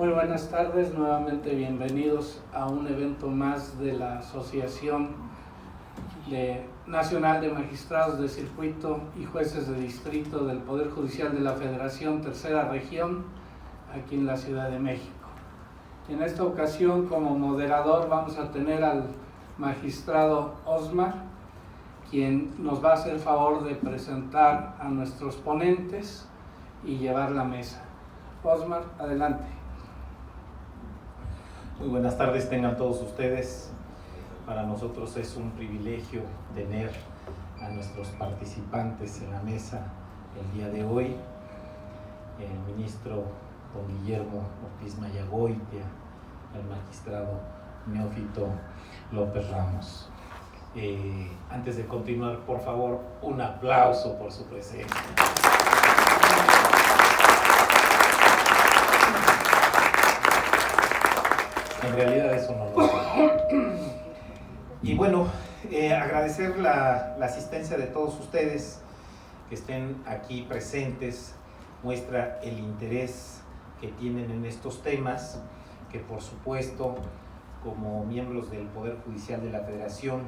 Muy buenas tardes, nuevamente bienvenidos a un evento más de la Asociación Nacional de Magistrados de Circuito y Jueces de Distrito del Poder Judicial de la Federación Tercera Región, aquí en la Ciudad de México. En esta ocasión, como moderador, vamos a tener al magistrado Osmar, quien nos va a hacer favor de presentar a nuestros ponentes y llevar la mesa. Osmar, adelante. Muy buenas tardes tengan todos ustedes. Para nosotros es un privilegio tener a nuestros participantes en la mesa el día de hoy. El ministro don Guillermo Ortiz Mayagoitia, el magistrado Neófito López Ramos. Antes de continuar, por favor, un aplauso por su presencia. En realidad eso no lo es. Y bueno, agradecer la asistencia de todos ustedes que estén aquí presentes, muestra el interés que tienen en estos temas, que por supuesto, como miembros del Poder Judicial de la Federación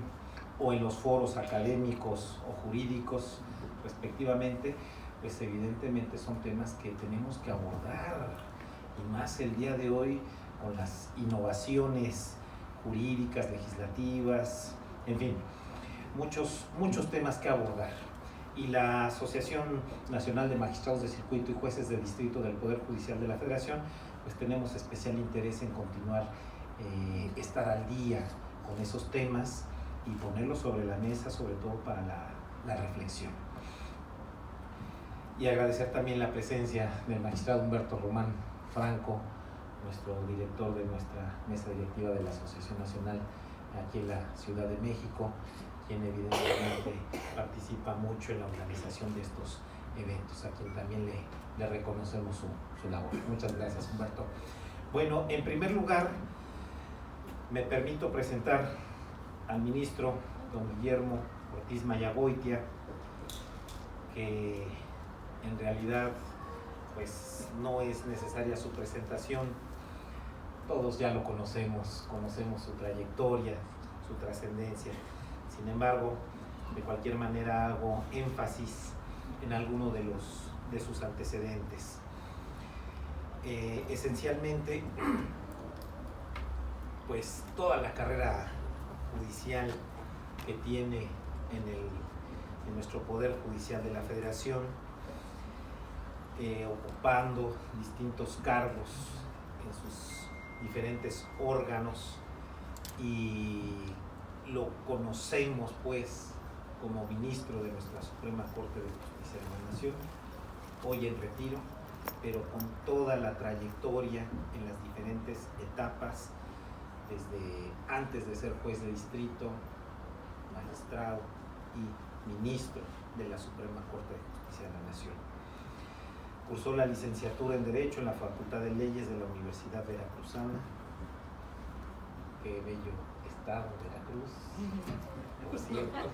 o en los foros académicos o jurídicos respectivamente, pues evidentemente son temas que tenemos que abordar, y más el día de hoy con las innovaciones jurídicas, legislativas, en fin, muchos temas que abordar. Y la Asociación Nacional de Magistrados de Circuito y Jueces de Distrito del Poder Judicial de la Federación, pues tenemos especial interés en continuar, estar al día con esos temas y ponerlos sobre la mesa, sobre todo para la reflexión. Y agradecer también la presencia del magistrado Humberto Román Franco, nuestro director de nuestra mesa directiva de la Asociación Nacional aquí en la Ciudad de México, quien evidentemente participa mucho en la organización de estos eventos, a quien también le reconocemos su labor. Muchas gracias, Humberto. Bueno, en primer lugar, me permito presentar al ministro don Guillermo Ortiz Mayagoitia, que en realidad pues no es necesaria su presentación. Todos ya lo conocemos su trayectoria, su trascendencia. Sin embargo, de cualquier manera hago énfasis en alguno de sus antecedentes. Esencialmente, pues toda la carrera judicial que tiene en nuestro Poder Judicial de la Federación, ocupando distintos cargos en sus diferentes órganos, y lo conocemos pues como ministro de nuestra Suprema Corte de Justicia de la Nación, hoy en retiro, pero con toda la trayectoria en las diferentes etapas, desde antes de ser juez de distrito, magistrado y ministro de la Suprema Corte de Justicia de la Nación. Cursó la licenciatura en Derecho en la Facultad de Leyes de la Universidad Veracruzana. Qué bello estado, Veracruz, por cierto.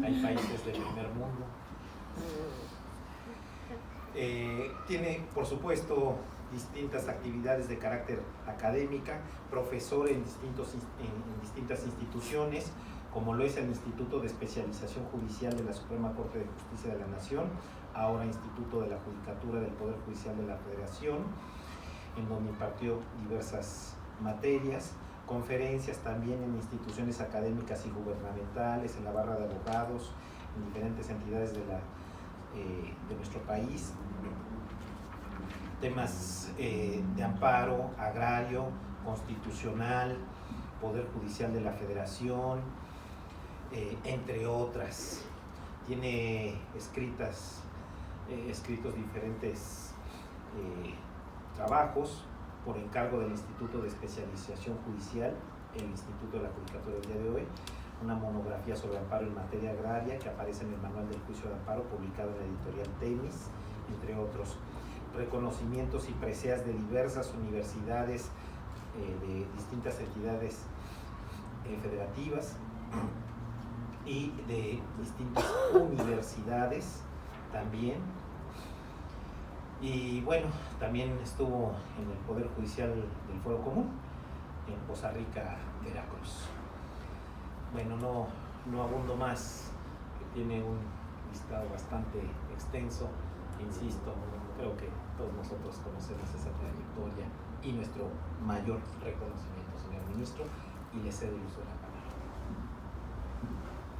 Hay países del primer mundo. Tiene, por supuesto, distintas actividades de carácter académica, profesor en distintas instituciones, como lo es el Instituto de Especialización Judicial de la Suprema Corte de Justicia de la Nación, ahora Instituto de la Judicatura del Poder Judicial de la Federación, en donde impartió diversas materias, conferencias también en instituciones académicas y gubernamentales, en la barra de abogados, en diferentes entidades de nuestro país, temas de amparo, agrario, constitucional, Poder Judicial de la Federación, entre otras. Tiene escritos diferentes trabajos por encargo del Instituto de Especialización Judicial, el Instituto de la Judicatura del día de hoy, una monografía sobre amparo en materia agraria que aparece en el Manual del Juicio de Amparo, publicado en la editorial Temis, entre otros. Reconocimientos y preseas de diversas universidades, de distintas entidades federativas y de distintas universidades también. Y bueno, también estuvo en el Poder Judicial del Fuero Común, en Poza Rica, Veracruz. Bueno, no abundo más, que tiene un listado bastante extenso. Insisto, creo que todos nosotros conocemos esa trayectoria y nuestro mayor reconocimiento, señor ministro, y le cedo el uso de la palabra.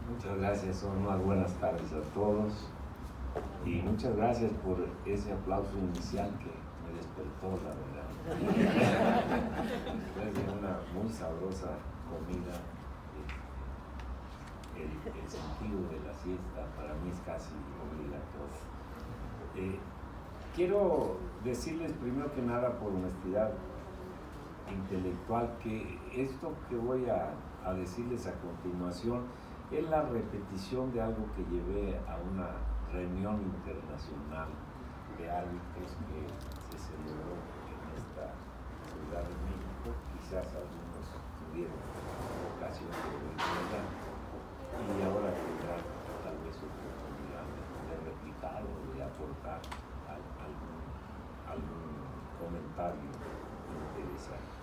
Muchas gracias, unas buenas tardes a todos y muchas gracias por ese aplauso inicial que me despertó, la verdad. Después de una muy sabrosa comida, el sentido de la siesta para mí es casi obligatorio. Quiero decirles primero que nada, por honestidad intelectual, que esto que voy a decirles a continuación es la repetición de algo que llevé a una reunión internacional de árbitros que se celebró en esta Ciudad de México. Quizás algunos tuvieron ocasión de verla y ahora tendrán tal vez oportunidad de replicar o de aportar algún comentario interesante.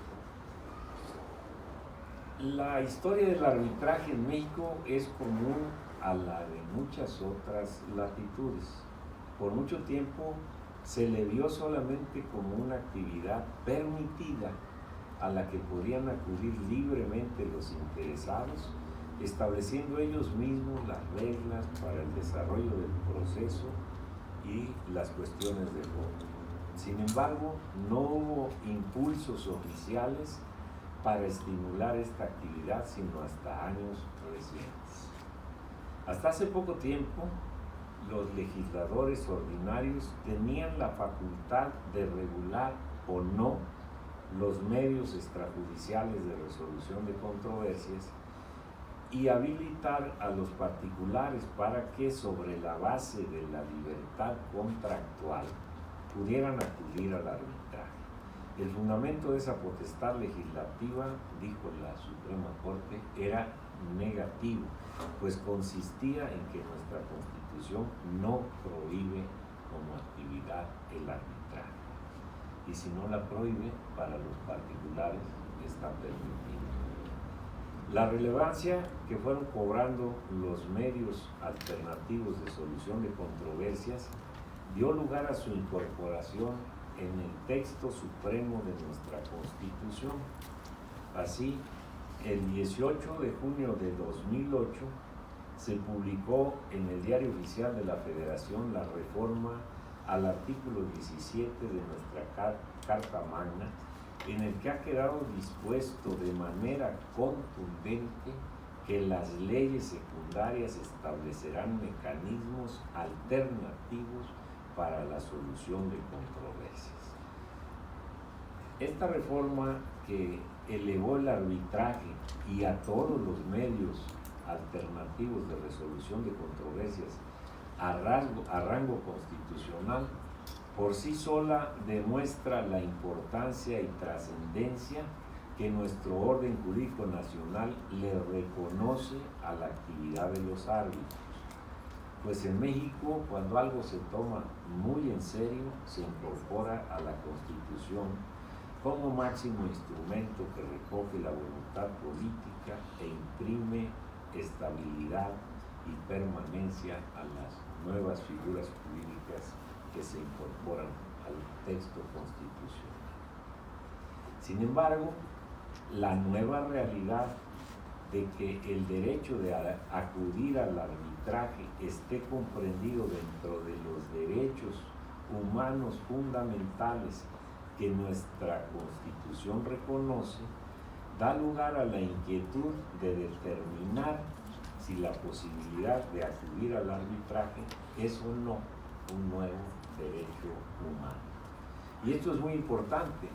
La historia del arbitraje en México es común a la de muchas otras latitudes. Por mucho tiempo se le vio solamente como una actividad permitida a la que podían acudir libremente los interesados, estableciendo ellos mismos las reglas para el desarrollo del proceso y las cuestiones de fondo. Sin embargo, no hubo impulsos oficiales para estimular esta actividad, sino hasta años recientes. Hasta hace poco tiempo, los legisladores ordinarios tenían la facultad de regular o no los medios extrajudiciales de resolución de controversias y habilitar a los particulares para que, sobre la base de la libertad contractual, pudieran acudir al arbitraje. El fundamento de esa potestad legislativa, dijo la Suprema Corte, era negativo, pues consistía en que nuestra Constitución no prohíbe como actividad el arbitraje. Y si no la prohíbe, para los particulares está permitido. La relevancia que fueron cobrando los medios alternativos de solución de controversias dio lugar a su incorporación en el texto supremo de nuestra Constitución. Así, el 18 de junio de 2008 se publicó en el Diario Oficial de la Federación la reforma al artículo 17 de nuestra Carta Magna, en el que ha quedado dispuesto de manera contundente que las leyes secundarias establecerán mecanismos alternativos para la solución de controversias. Esta reforma, que elevó el arbitraje y a todos los medios alternativos de resolución de controversias a rango constitucional, por sí sola demuestra la importancia y trascendencia que nuestro orden jurídico nacional le reconoce a la actividad de los árbitros. Pues en México, cuando algo se toma muy en serio, se incorpora a la Constitución como máximo instrumento que recoge la voluntad política e imprime estabilidad y permanencia a las nuevas figuras jurídicas que se incorporan al texto constitucional. Sin embargo, la nueva realidad de que el derecho de acudir al arbitraje esté comprendido dentro de los derechos humanos fundamentales que nuestra Constitución reconoce, da lugar a la inquietud de determinar si la posibilidad de acudir al arbitraje es o no un nuevo derecho humano. Y esto es muy importante,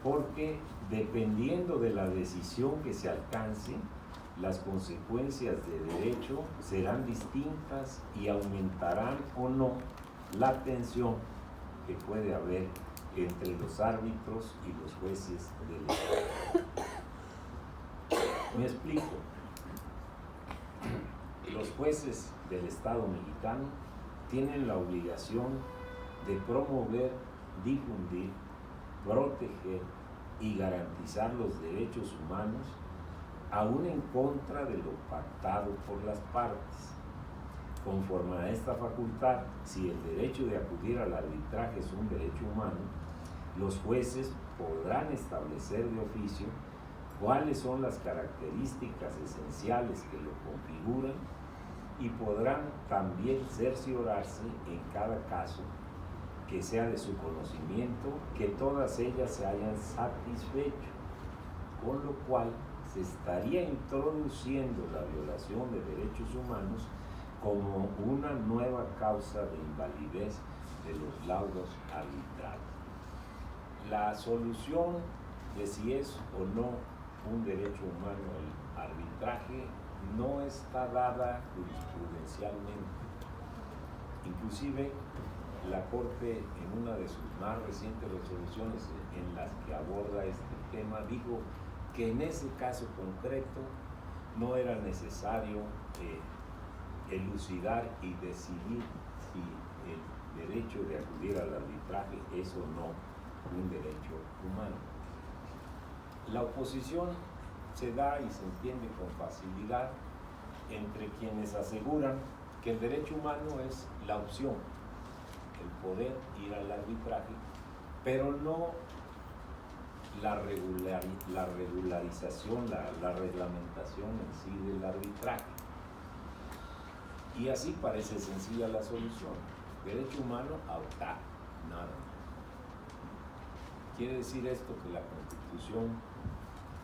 porque dependiendo de la decisión que se alcance, las consecuencias de derecho serán distintas y aumentarán o no la tensión que puede haber entre los árbitros y los jueces del Estado. Me explico. Los jueces del Estado mexicano tienen la obligación de promover, difundir, proteger y garantizar los derechos humanos, aún en contra de lo pactado por las partes. Conforme a esta facultad, si el derecho de acudir al arbitraje es un derecho humano, los jueces podrán establecer de oficio cuáles son las características esenciales que lo configuran y podrán también cerciorarse en cada caso que sea de su conocimiento que todas ellas se hayan satisfecho, con lo cual se estaría introduciendo la violación de derechos humanos como una nueva causa de invalidez de los laudos arbitrales. La solución de si es o no un derecho humano el arbitraje no está dada jurisprudencialmente. Inclusive la Corte, en una de sus más recientes resoluciones en las que aborda este tema, dijo que en ese caso concreto no era necesario elucidar y decidir si el derecho de acudir al arbitraje es o no un derecho humano. La oposición se da y se entiende con facilidad entre quienes aseguran que el derecho humano es la opción, el poder ir al arbitraje, pero no la regularización, la reglamentación en sí del arbitraje. Y así parece sencilla la solución. Derecho humano, autar, nada. Quiere decir esto que la Constitución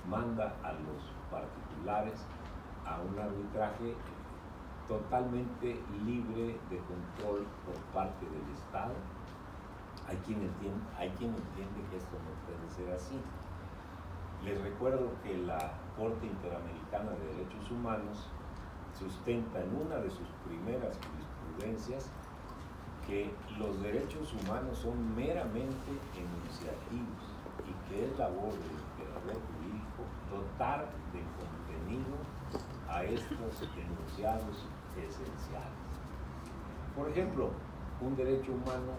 manda a los particulares a un arbitraje totalmente libre de control por parte del Estado. Hay quien entiende que esto no puede ser así. Les recuerdo que la Corte Interamericana de Derechos Humanos sustenta en una de sus primeras jurisprudencias que los derechos humanos son meramente enunciativos y que es labor del operador jurídico dotar de contenido a estos enunciados esenciales. Por ejemplo, un derecho humano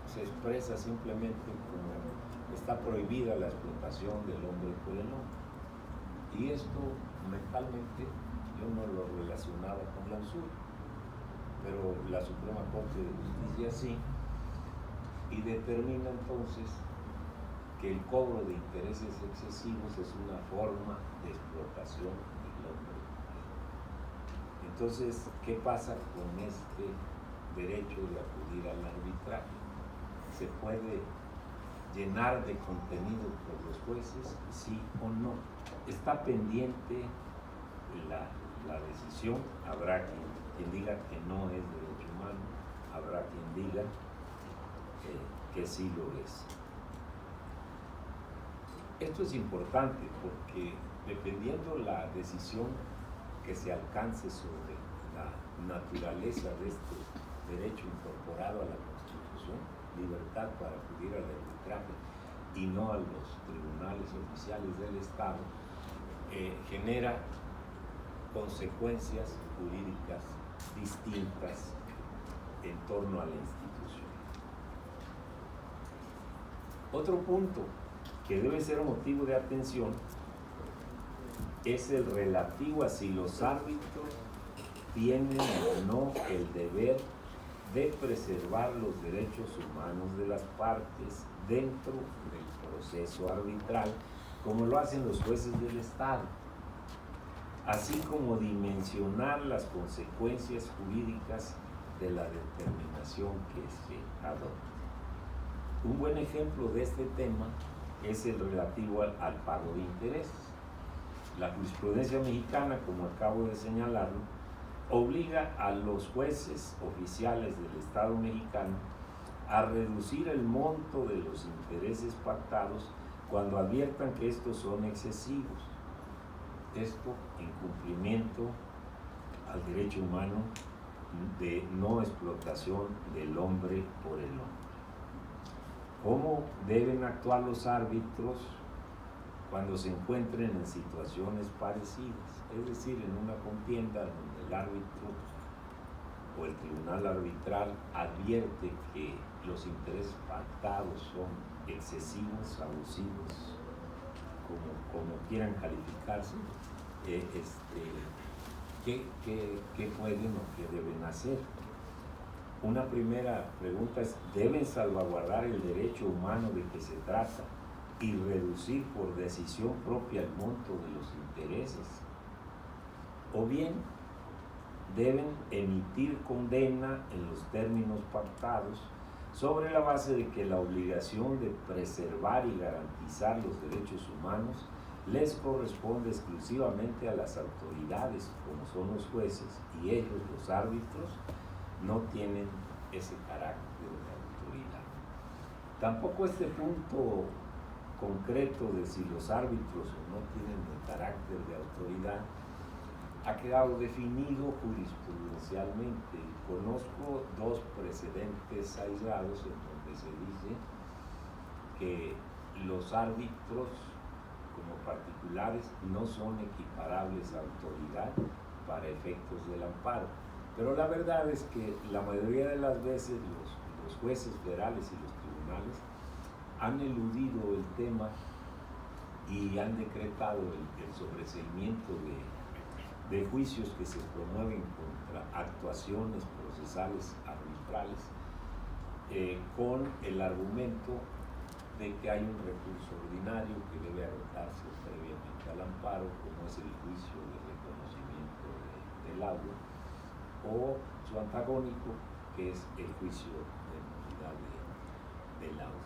se expresa simplemente como está prohibida la explotación del hombre por el hombre. Y esto mentalmente yo no lo relacionaba con la usura, pero la Suprema Corte de Justicia sí, y determina entonces que el cobro de intereses excesivos es una forma de explotación del hombre. Entonces, ¿qué pasa con este derecho de acudir al arbitraje? ¿Se puede llenar de contenido por los jueces, sí o no? Está pendiente la decisión. Habrá quien diga que no es derecho humano, habrá quien diga que sí lo es. Esto es importante porque dependiendo la decisión que se alcance sobre la naturaleza de este derecho incorporado a la Constitución, libertad para acudir al arbitraje y no a los tribunales oficiales del Estado, genera consecuencias jurídicas distintas en torno a la institución. Otro punto que debe ser motivo de atención es el relativo a si los árbitros tienen o no el deber de preservar los derechos humanos de las partes dentro del proceso arbitral, como lo hacen los jueces del Estado, así como dimensionar las consecuencias jurídicas de la determinación que se adopta. Un buen ejemplo de este tema es el relativo al pago de intereses. La jurisprudencia mexicana, como acabo de señalarlo, obliga a los jueces oficiales del Estado mexicano a reducir el monto de los intereses pactados cuando adviertan que estos son excesivos. Esto en cumplimiento al derecho humano de no explotación del hombre por el hombre. ¿Cómo deben actuar los árbitros cuando se encuentren en situaciones parecidas? Es decir, en una contienda donde el árbitro o el tribunal arbitral advierte que los intereses pactados son excesivos, abusivos, como quieran calificarse, ¿qué pueden o qué deben hacer? Una primera pregunta es, ¿deben salvaguardar el derecho humano de que se trata y reducir por decisión propia el monto de los intereses? O bien, deben emitir condena en los términos pactados sobre la base de que la obligación de preservar y garantizar los derechos humanos les corresponde exclusivamente a las autoridades, como son los jueces, y ellos, los árbitros, no tienen ese carácter de autoridad. Tampoco este punto concreto de si los árbitros no tienen el carácter de autoridad ha quedado definido jurisprudencialmente. Conozco dos precedentes aislados en donde se dice que los árbitros como particulares no son equiparables a autoridad para efectos del amparo. Pero la verdad es que la mayoría de las veces los jueces federales y los tribunales han eludido el tema y han decretado el sobreseimiento de juicios que se promueven contra actuaciones procesales arbitrales con el argumento de que hay un recurso ordinario que debe agotarse previamente al amparo, como es el juicio de reconocimiento del laudo, o su antagónico, que es el juicio de nulidad del laudo.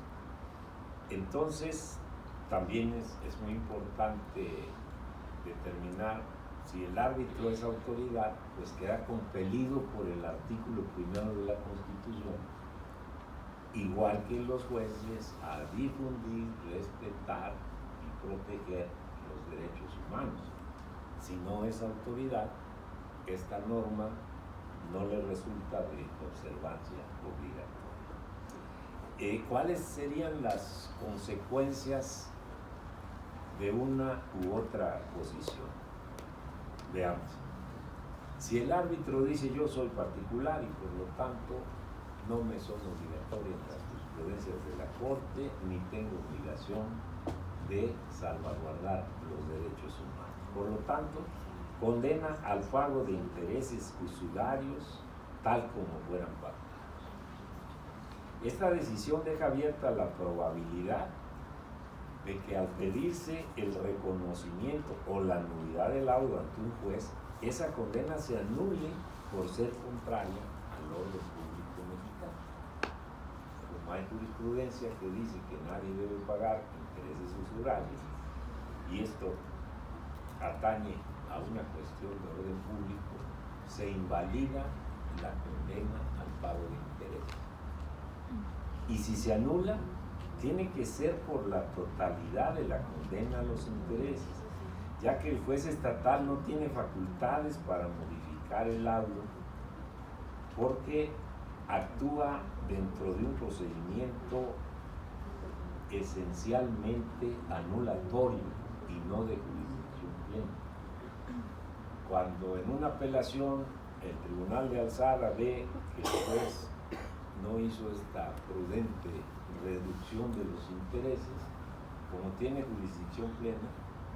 Entonces, también es muy importante determinar si el árbitro es autoridad, pues queda compelido por el artículo 1 de la Constitución, igual que los jueces, a difundir, respetar y proteger los derechos humanos. Si no es autoridad, esta norma no le resulta de observancia obligatoria. ¿Cuáles serían las consecuencias de una u otra posición? Veamos. Si el árbitro dice yo soy particular y por lo tanto no me son obligatorias las jurisprudencias de la Corte ni tengo obligación de salvaguardar los derechos humanos. Por lo tanto, condena al pago de intereses usurarios tal como fueran pactados. Esta decisión deja abierta la probabilidad de que al pedirse el reconocimiento o la nulidad del laudo ante un juez, esa condena se anule por ser contraria al orden público mexicano. Como hay jurisprudencia que dice que nadie debe pagar intereses usurarios, y esto atañe a una cuestión de orden público, se invalida la condena al pago de intereses. Y si se anula, tiene que ser por la totalidad de la condena a los intereses, ya que el juez estatal no tiene facultades para modificar el laudo porque actúa dentro de un procedimiento esencialmente anulatorio y no de jurisdicción plena. Cuando en una apelación el tribunal de alzada ve que el juez no hizo esta prudente reducción de los intereses, como tiene jurisdicción plena,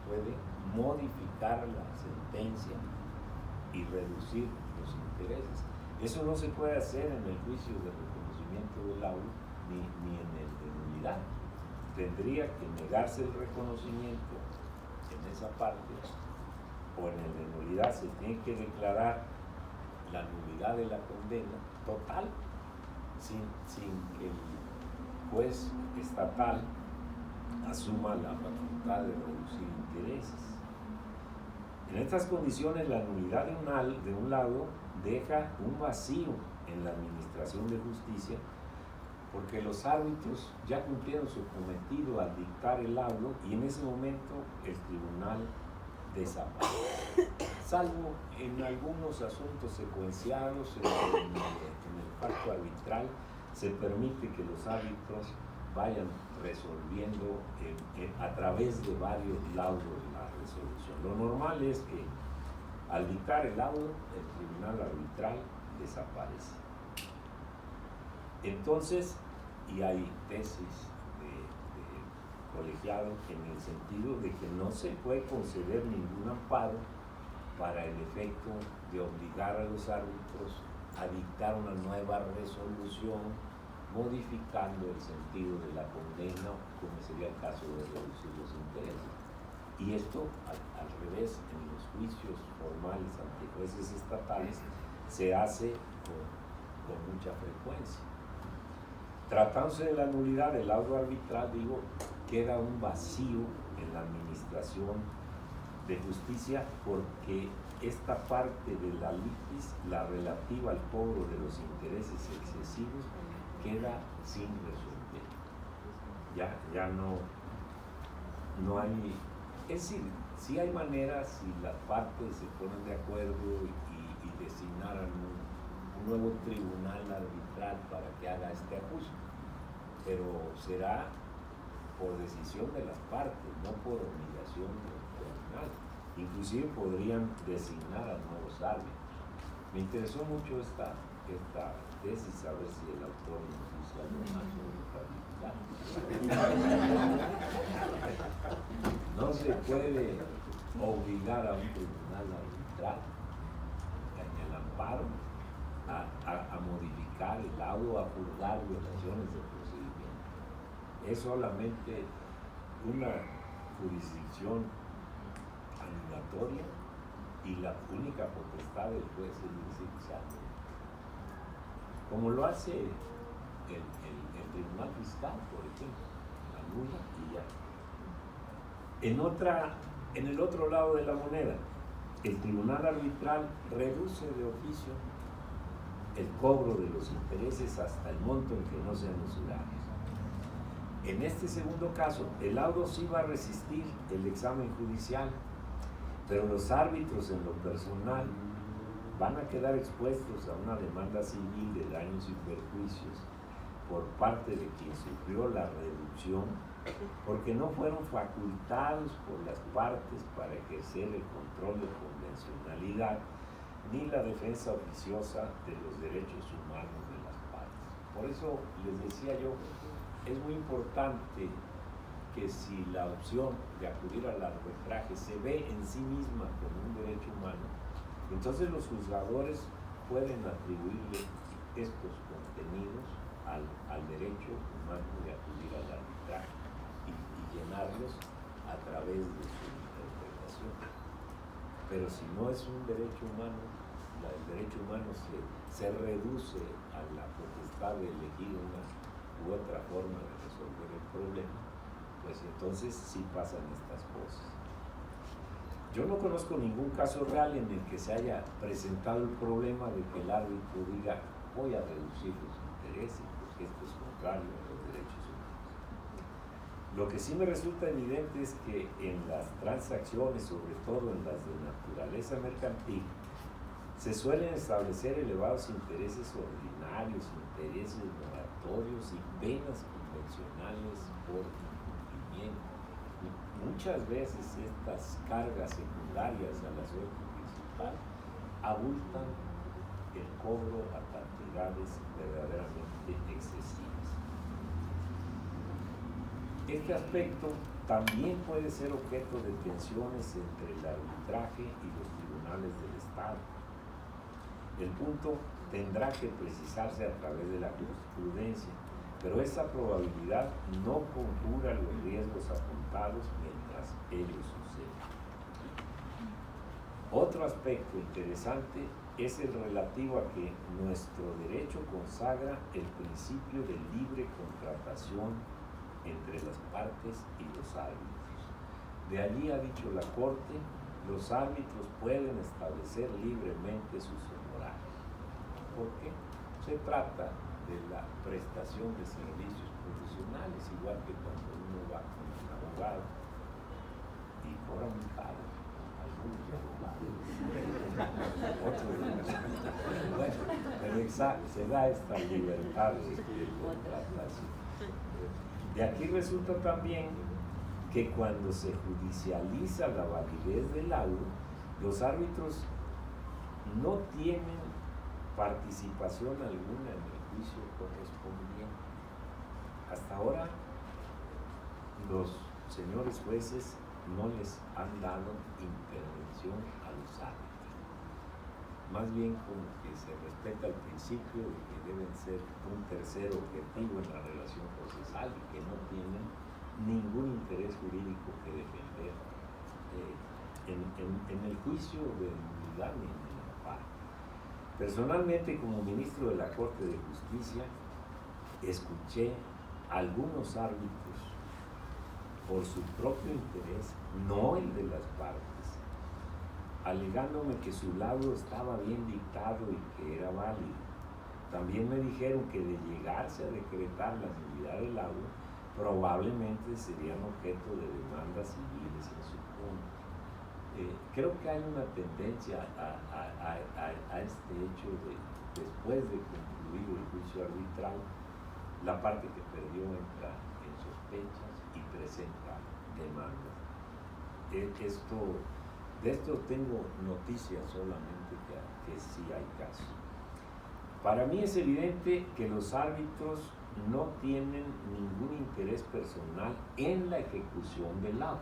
puede modificar la sentencia y reducir los intereses. Eso no se puede hacer en el juicio de reconocimiento del laudo ni en el de nulidad. Tendría que negarse el reconocimiento en esa parte, o en el de nulidad se tiene que declarar la nulidad de la condena total, sin que el juez estatal asuma la facultad de reducir intereses. En estas condiciones, la nulidad de un laudo deja un vacío en la administración de justicia, porque los árbitros ya cumplieron su cometido al dictar el laudo y en ese momento el tribunal desaparece, salvo en algunos asuntos secuenciados en el pacto arbitral. Se permite que los árbitros vayan resolviendo a través de varios laudos la resolución. Lo normal es que al dictar el laudo, el tribunal arbitral desaparece. Entonces, y hay tesis de colegiado en el sentido de que no se puede conceder ningún amparo para el efecto de obligar a los árbitros a dictar una nueva resolución modificando el sentido de la condena, como sería el caso de reducir los intereses. Y esto, al revés, en los juicios formales ante jueces estatales, se hace con mucha frecuencia. Tratándose de la nulidad del laudo arbitral, digo, queda un vacío en la administración de justicia porque esta parte de la litis, la relativa al cobro de los intereses excesivos, queda sin resolver. Ya no hay, es decir, sí hay maneras si las partes se ponen de acuerdo y designaran un nuevo tribunal arbitral para que haga este ajuste, pero será por decisión de las partes, no por obligación del tribunal. Inclusive podrían designar a nuevos árbitros. Me interesó mucho esta tesis, a ver si el autor nos dice algo más sobre el No se puede obligar a un tribunal arbitral en el amparo a modificar el laudo, a juzgar violaciones de procedimiento. Es solamente una jurisdicción anulatoria y la única potestad del juez es decir que se anule, como lo hace el Tribunal Fiscal, por ejemplo, anula y ya. En el otro lado de la moneda, el Tribunal Arbitral reduce de oficio el cobro de los intereses hasta el monto en que no sean usurables. En este segundo caso, el laudo sí va a resistir el examen judicial, pero los árbitros en lo personal van a quedar expuestos a una demanda civil de daños y perjuicios por parte de quien sufrió la reducción, porque no fueron facultados por las partes para ejercer el control de convencionalidad ni la defensa oficiosa de los derechos humanos de las partes. Por eso les decía yo, es muy importante que si la opción de acudir al arbitraje se ve en sí misma como un derecho humano, entonces los juzgadores pueden atribuirle estos contenidos al derecho humano de acudir al arbitraje y llenarlos a través de su interpretación. Pero si no es un derecho humano, el derecho humano se reduce a la potestad de elegir una u otra forma de resolver el problema, pues entonces sí pasan estas cosas. Yo no conozco ningún caso real en el que se haya presentado el problema de que el árbitro diga voy a reducir los intereses porque esto es contrario a los derechos humanos. Lo que sí me resulta evidente es que en las transacciones, sobre todo en las de naturaleza mercantil, se suelen establecer elevados intereses ordinarios, intereses moratorios y penas convencionales por incumplimiento. Muchas veces estas cargas secundarias a la suerte principal abultan el cobro a cantidades verdaderamente excesivas. Este aspecto también puede ser objeto de tensiones entre el arbitraje y los tribunales del Estado. El punto tendrá que precisarse a través de la jurisprudencia, pero esa probabilidad no conjura los riesgos apuntados mientras ello sucede. Otro aspecto interesante es el relativo a que nuestro derecho consagra el principio de libre contratación entre las partes y los árbitros. De allí ha dicho la Corte, los árbitros pueden establecer libremente sus honorarios. ¿Por qué? Se trata de la prestación de servicios profesionales, igual que cuando uno va con un abogado y cobra muy caro, algunos abogados, bueno, pero se da esta libertad de contratación. De aquí resulta también que cuando se judicializa la validez del laudo, los árbitros no tienen participación alguna en el juicio correspondiente. Hasta ahora los señores jueces no les han dado intervención a los árbitros. Más bien como que se respeta el principio de que deben ser un tercer objetivo en la relación procesal y que no tienen ningún interés jurídico que defender en el juicio de nulidad ni en el amparo. Personalmente, como ministro de la Corte de Justicia, escuché a algunos árbitros por su propio interés, no el de las partes, alegándome que su laudo estaba bien dictado y que era válido. También me dijeron que de llegarse a decretar la nulidad del laudo, probablemente serían objeto de demandas civiles en su contra. Creo que hay una tendencia a este hecho de, después de concluir el juicio arbitral, la parte que perdió entra en sospechas y presenta demandas. De esto tengo noticias solamente que sí hay casos. Para mí es evidente que los árbitros no tienen ningún interés personal en la ejecución del laudo.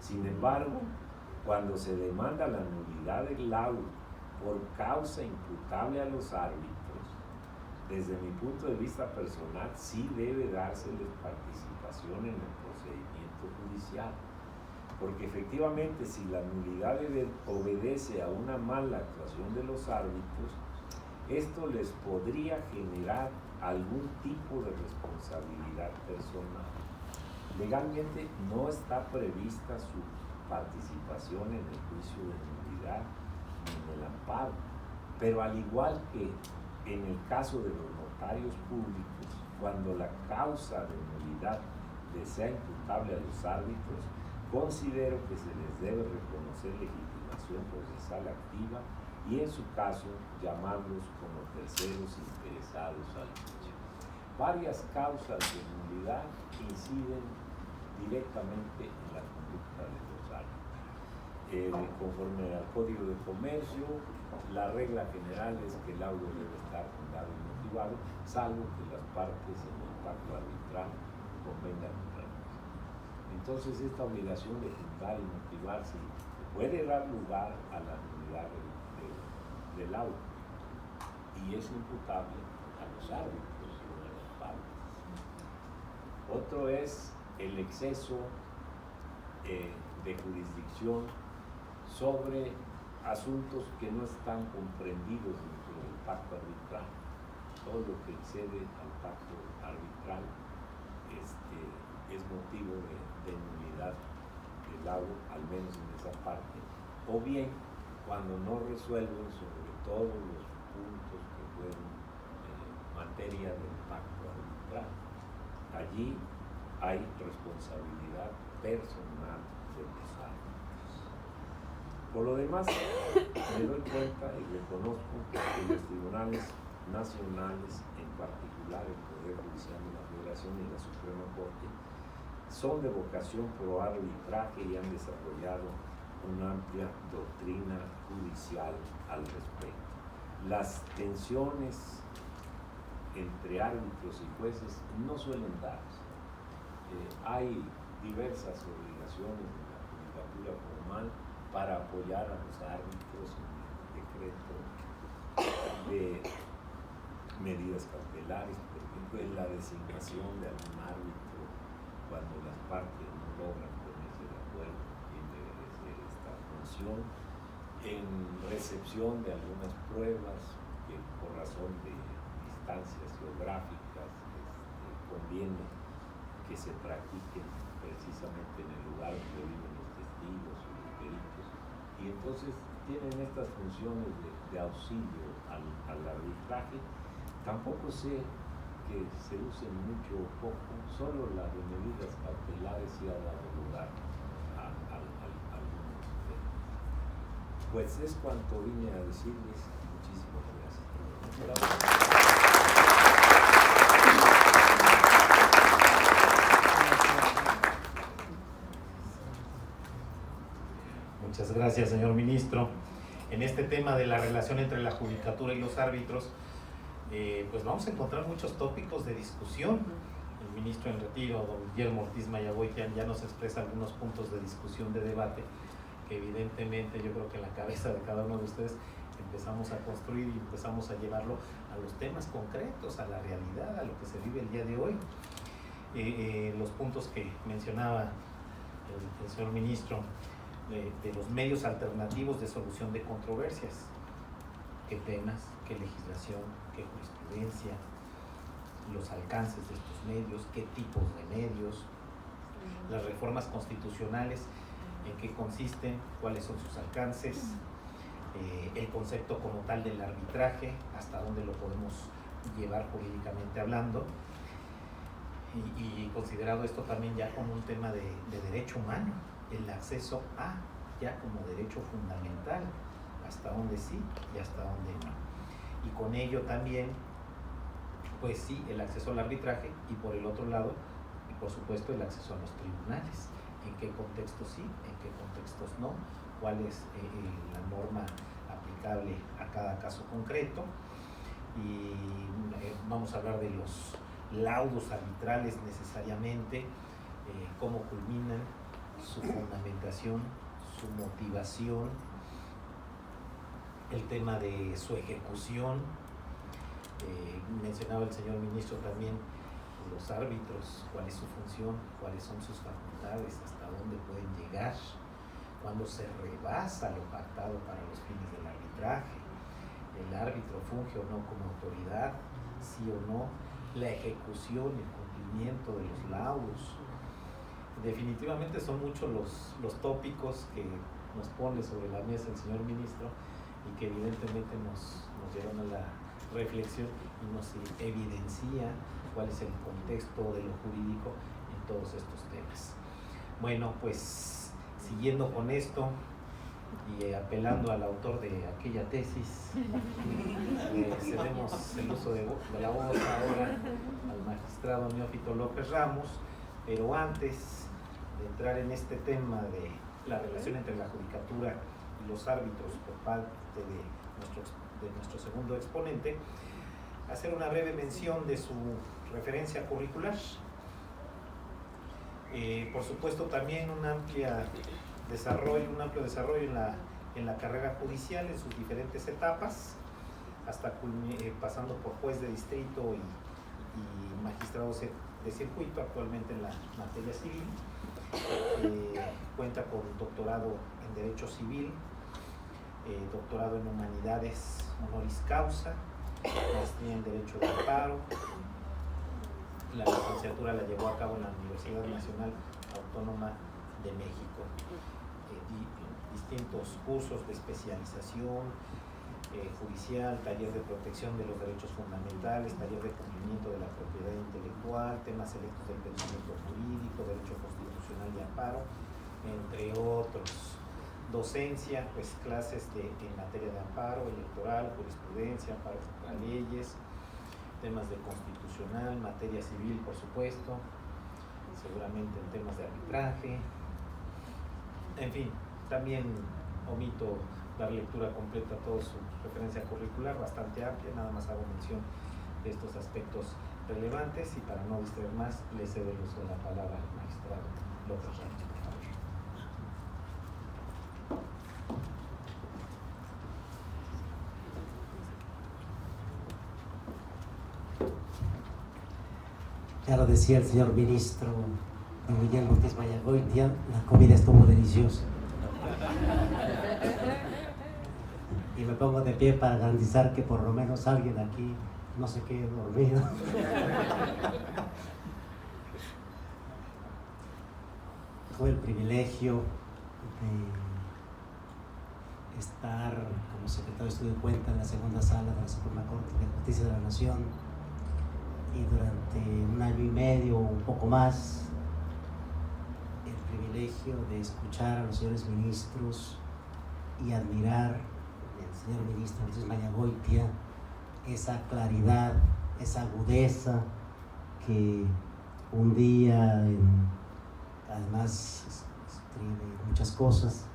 Sin embargo, cuando se demanda la nulidad del laudo por causa imputable a los árbitros, desde mi punto de vista personal, sí debe dárseles participación en el procedimiento judicial. Porque efectivamente, si la nulidad obedece a una mala actuación de los árbitros, esto les podría generar algún tipo de responsabilidad personal. Legalmente no está prevista su participación en el juicio de nulidad ni en el amparo, pero al igual que en el caso de los notarios públicos, cuando la causa de nulidad les sea imputable a los árbitros, considero que se les debe reconocer legitimación procesal activa y en su caso llamarlos como terceros interesados al juicio. Varias causas de nulidad inciden directamente en la conducta de los árbitros. Conforme al Código de Comercio, la regla general es que el laudo debe estar fundado y motivado, salvo que las partes en el pacto arbitral convengan otra cosa. Entonces, esta obligación de fundar y motivarse puede dar lugar a la nulidad del laudo y es imputable a los árbitros y no a las partes. Otro es el exceso de jurisdicción sobre asuntos que no están comprendidos dentro del pacto arbitral. Todo lo que excede al pacto arbitral es motivo de nulidad del laudo, al menos en esa parte, o bien cuando no resuelven sobre todos los puntos que fueron materia del pacto arbitral. Allí hay responsabilidad personal de los árbitros. Por lo demás, me doy cuenta y reconozco que los tribunales nacionales, en particular el Poder Judicial de la Federación y la Suprema Corte, son de vocación pro arbitraje y han desarrollado una amplia doctrina judicial al respecto. Las tensiones entre árbitros y jueces no suelen darse. Hay diversas obligaciones de la judicatura formal para apoyar a los árbitros en el decreto de medidas cautelares, por ejemplo, en la designación de algún árbitro cuando las partes no logran ponerse de acuerdo en quién debe de ser esta función, en recepción de algunas pruebas que por razón de distancias geográficas conviene que se practiquen precisamente en el lugar donde viven los testigos y los peritos, y entonces tienen estas funciones de auxilio al arbitraje. Tampoco sé que se usen mucho o poco, solo la de medidas cautelares sí ha dado lugar a algunos temas. Pues es cuanto vine a decirles. Muchísimas gracias. Muchas gracias, señor ministro. En este tema de la relación entre la judicatura y los árbitros, pues vamos a encontrar muchos tópicos de discusión. el ministro en retiro, don Guillermo Ortiz Mayagoitian, ya nos expresa algunos puntos de discusión, de debate, que evidentemente yo creo que en la cabeza de cada uno de ustedes empezamos a construir y empezamos a llevarlo a los temas concretos, a la realidad, a lo que se vive el día de hoy. Los puntos que mencionaba el señor ministro, de los medios alternativos de solución de controversias, qué temas, qué legislación, qué jurisprudencia, los alcances de estos medios, qué tipos de medios, las reformas constitucionales, en qué consisten, cuáles son sus alcances, el concepto como tal del arbitraje, hasta dónde lo podemos llevar jurídicamente hablando, y considerado esto también ya como un tema de derecho humano, el acceso a, ya como derecho fundamental, hasta dónde sí y hasta dónde no. Y con ello también, pues sí, el acceso al arbitraje, y por el otro lado, y por supuesto, el acceso a los tribunales. En qué contextos sí, en qué contextos no, cuál es la norma aplicable a cada caso concreto. Y vamos a hablar de los laudos arbitrales necesariamente, cómo culminan, su fundamentación, su motivación, el tema de su ejecución. Mencionaba el señor ministro también los árbitros, cuál es su función, cuáles son sus facultades, hasta dónde pueden llegar, cuándo se rebasa lo pactado para los fines del arbitraje, el árbitro funge o no como autoridad, sí o no, la ejecución, el cumplimiento de los laudos. Definitivamente son muchos los tópicos que nos pone sobre la mesa el señor ministro, y que evidentemente nos llevan a la reflexión y nos evidencia cuál es el contexto de lo jurídico en todos estos temas. Bueno, pues siguiendo con esto y apelando al autor de aquella tesis, cedemos el uso de la voz ahora al magistrado Neófito López Ramos, pero antes de entrar en este tema de la relación entre la judicatura y los árbitros por parte de nuestro segundo exponente, hacer una breve mención de su referencia curricular. Por supuesto también un amplio desarrollo en la carrera judicial en sus diferentes etapas, hasta pasando por juez de distrito y magistrado de circuito, actualmente en la materia civil. Cuenta con doctorado en Derecho Civil, doctorado en Humanidades honoris causa, maestría en Derecho de Amparo. La licenciatura la llevó a cabo en la Universidad Nacional Autónoma de México. Distintos cursos de especialización judicial, taller de protección de los derechos fundamentales, taller de cumplimiento de la propiedad intelectual, temas selectos del pensamiento jurídico, derecho constitucional y amparo, entre otros. Docencia, pues clases en materia de amparo, electoral, jurisprudencia, amparo contra leyes, temas de constitucional, materia civil, por supuesto, seguramente en temas de arbitraje. En fin, también omito dar lectura completa a toda su referencia curricular, bastante amplia, nada más hago mención de estos aspectos relevantes, y para no distraer más, le cedo el uso de la palabra al magistrado López Ramos, por favor. Ya lo decía el señor ministro don Guillermo Ortiz Mayagoitian, la comida estuvo deliciosa. Y me pongo de pie para garantizar que por lo menos alguien aquí no se quede dormido. Tuve el privilegio de estar como secretario de Estudio de Cuenta en la segunda sala de la Suprema Corte de Justicia de la Nación, y durante 1 año y medio o un poco más el privilegio de escuchar a los señores ministros y admirar del señor ministro Ortiz Mayagoitia esa claridad, esa agudeza que un día además escribe muchas cosas,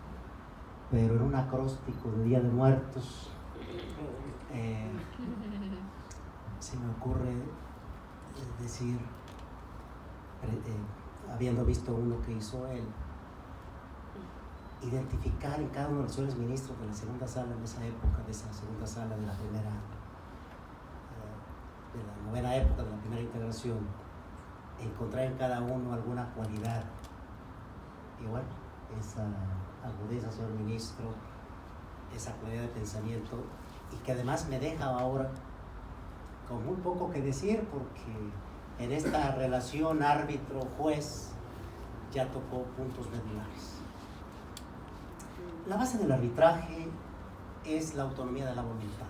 pero en un acróstico de Día de Muertos se me ocurre decir habiendo visto uno que hizo él, identificar en cada uno de los señores ministros de la segunda sala en esa época, de esa segunda sala de la primera, de la novena época de la primera integración, encontrar en cada uno alguna cualidad. Y bueno, esa agudeza, señor ministro, esa cualidad de pensamiento, y que además me deja ahora con muy poco que decir, porque en esta relación árbitro-juez ya tocó puntos medulares. La base del arbitraje es la autonomía de la voluntad.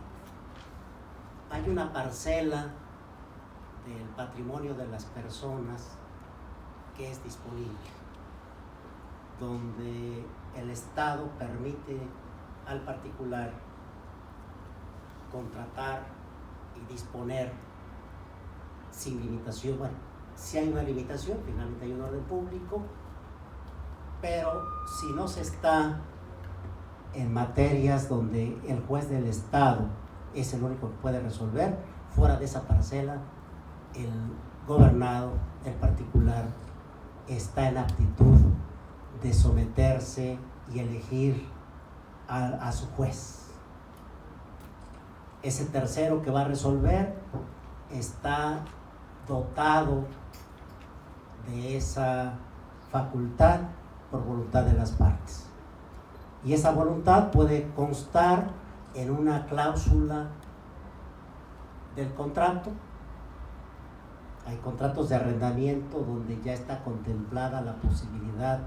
Hay una parcela del patrimonio de las personas que es disponible, donde el Estado permite al particular contratar y disponer sin limitación. Bueno, si hay una limitación, finalmente hay un orden público, pero si no se está en materias donde el juez del Estado es el único que puede resolver, fuera de esa parcela, el gobernado, el particular, está en aptitud de someterse y elegir a su juez. Ese tercero que va a resolver está dotado de esa facultad por voluntad de las partes. Y esa voluntad puede constar en una cláusula del contrato. Hay contratos de arrendamiento donde ya está contemplada la posibilidad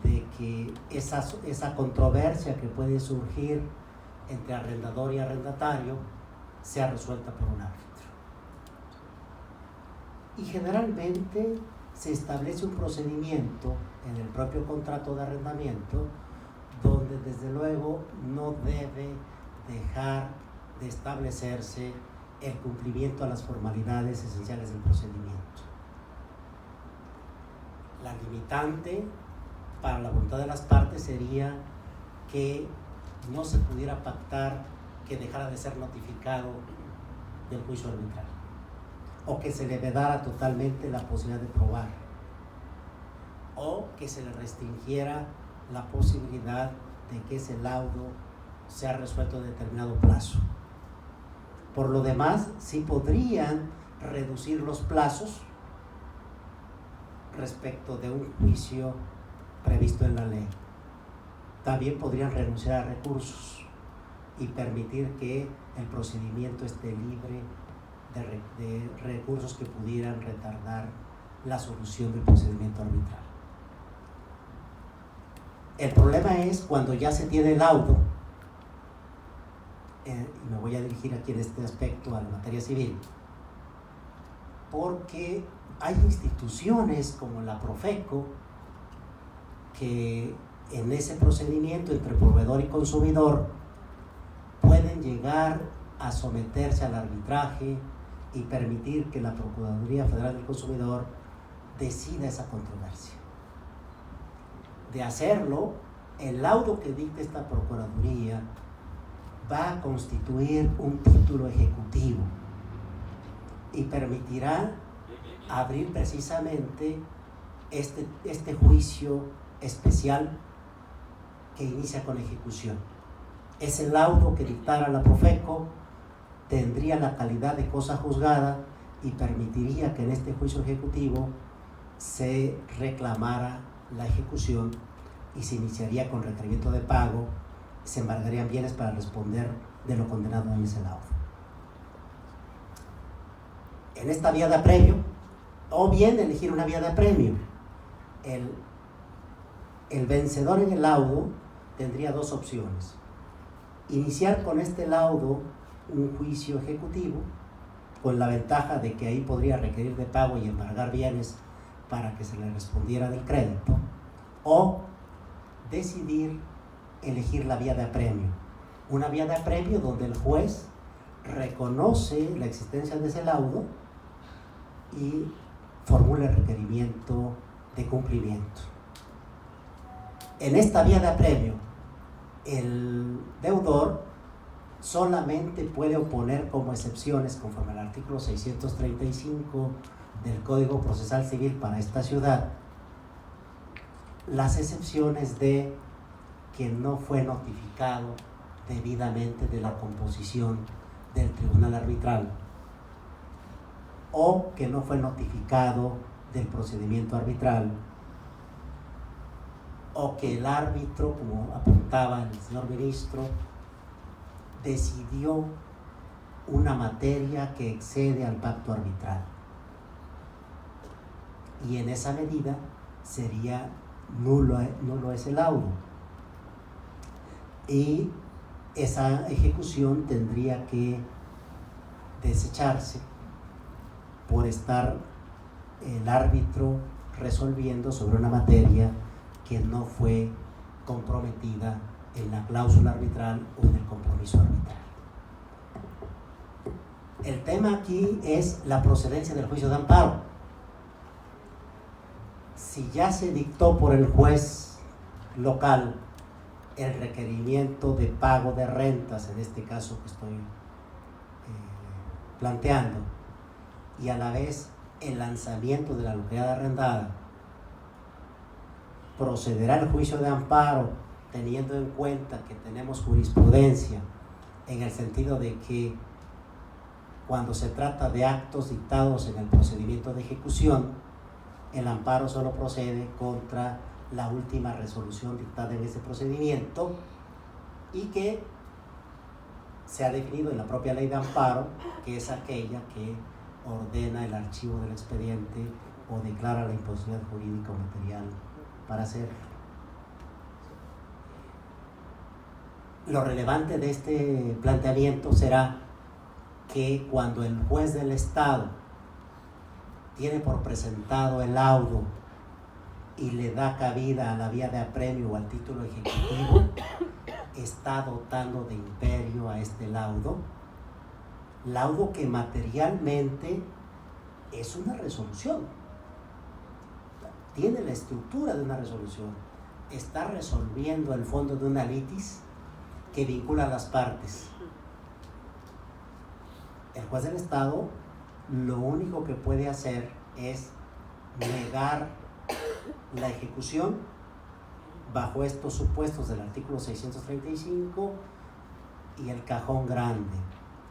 de que esa controversia que puede surgir entre arrendador y arrendatario sea resuelta por un árbitro. Y generalmente se establece un procedimiento en el propio contrato de arrendamiento donde desde luego no debe dejar de establecerse el cumplimiento a las formalidades esenciales del procedimiento. La limitante para la voluntad de las partes sería que no se pudiera pactar que dejara de ser notificado del juicio arbitral, o que se le vedara totalmente la posibilidad de probar, o que se le restringiera la posibilidad de que ese laudo sea resuelto en determinado plazo. Por lo demás, sí podrían reducir los plazos respecto de un juicio previsto en la ley. También podrían renunciar a recursos y permitir que el procedimiento esté libre de recursos que pudieran retardar la solución del procedimiento arbitral. El problema es cuando ya se tiene el laudo, y me voy a dirigir aquí en este aspecto a la materia civil, porque hay instituciones como la Profeco que en ese procedimiento entre proveedor y consumidor pueden llegar a someterse al arbitraje y permitir que la Procuraduría Federal del Consumidor decida esa controversia. De hacerlo, el laudo que dicte esta Procuraduría va a constituir un título ejecutivo y permitirá abrir precisamente este juicio especial que inicia con ejecución. Ese laudo que dictara la Profeco tendría la calidad de cosa juzgada y permitiría que en este juicio ejecutivo se reclamara la ejecución y se iniciaría con requerimiento de pago, se embargarían bienes para responder de lo condenado en ese laudo. En esta vía de apremio, o bien elegir una vía de apremio, el vencedor en el laudo tendría dos opciones: iniciar con este laudo un juicio ejecutivo, con la ventaja de que ahí podría requerir de pago y embargar bienes para que se le respondiera del crédito, o decidir elegir la vía de apremio, una vía de apremio donde el juez reconoce la existencia de ese laudo y formula el requerimiento de cumplimiento. En esta vía de apremio, el deudor solamente puede oponer como excepciones, conforme al artículo 635 del Código Procesal Civil para esta ciudad las excepciones de que no fue notificado debidamente de la composición del tribunal arbitral, o que no fue notificado del procedimiento arbitral, o que el árbitro, como apuntaba el señor ministro, decidió una materia que excede al pacto arbitral, y en esa medida sería nulo ese laudo, y esa ejecución tendría que desecharse por estar el árbitro resolviendo sobre una materia que no fue comprometida en la cláusula arbitral o en el compromiso arbitral. El tema aquí es la procedencia del juicio de amparo. Si ya se dictó por el juez local el requerimiento de pago de rentas, en este caso que estoy planteando, y a la vez el lanzamiento de la localidad arrendada, procederá el juicio de amparo teniendo en cuenta que tenemos jurisprudencia en el sentido de que cuando se trata de actos dictados en el procedimiento de ejecución, el amparo solo procede contra la última resolución dictada en ese procedimiento, y que se ha definido en la propia ley de amparo, que es aquella que ordena el archivo del expediente o declara la imposibilidad jurídica o material para hacerlo. Lo relevante de este planteamiento será que cuando el juez del Estado tiene por presentado el laudo y le da cabida a la vía de apremio o al título ejecutivo, está dotando de imperio a este laudo que materialmente es una resolución, tiene la estructura de una resolución, está resolviendo el fondo de una litis que vincula a las partes. El juez del Estado lo único que puede hacer es negar la ejecución bajo estos supuestos del artículo 635 y el cajón grande,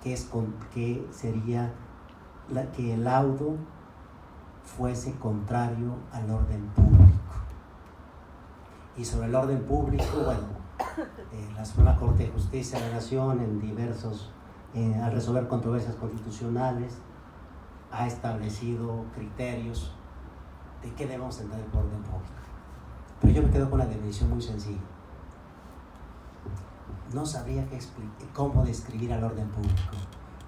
que sería que el laudo fuese contrario al orden público. Y sobre el orden público, bueno, la Suprema Corte de Justicia de la Nación al resolver controversias constitucionales ha establecido criterios de qué debemos entender por orden público. Pero yo me quedo con la definición muy sencilla. No sabría cómo describir al orden público,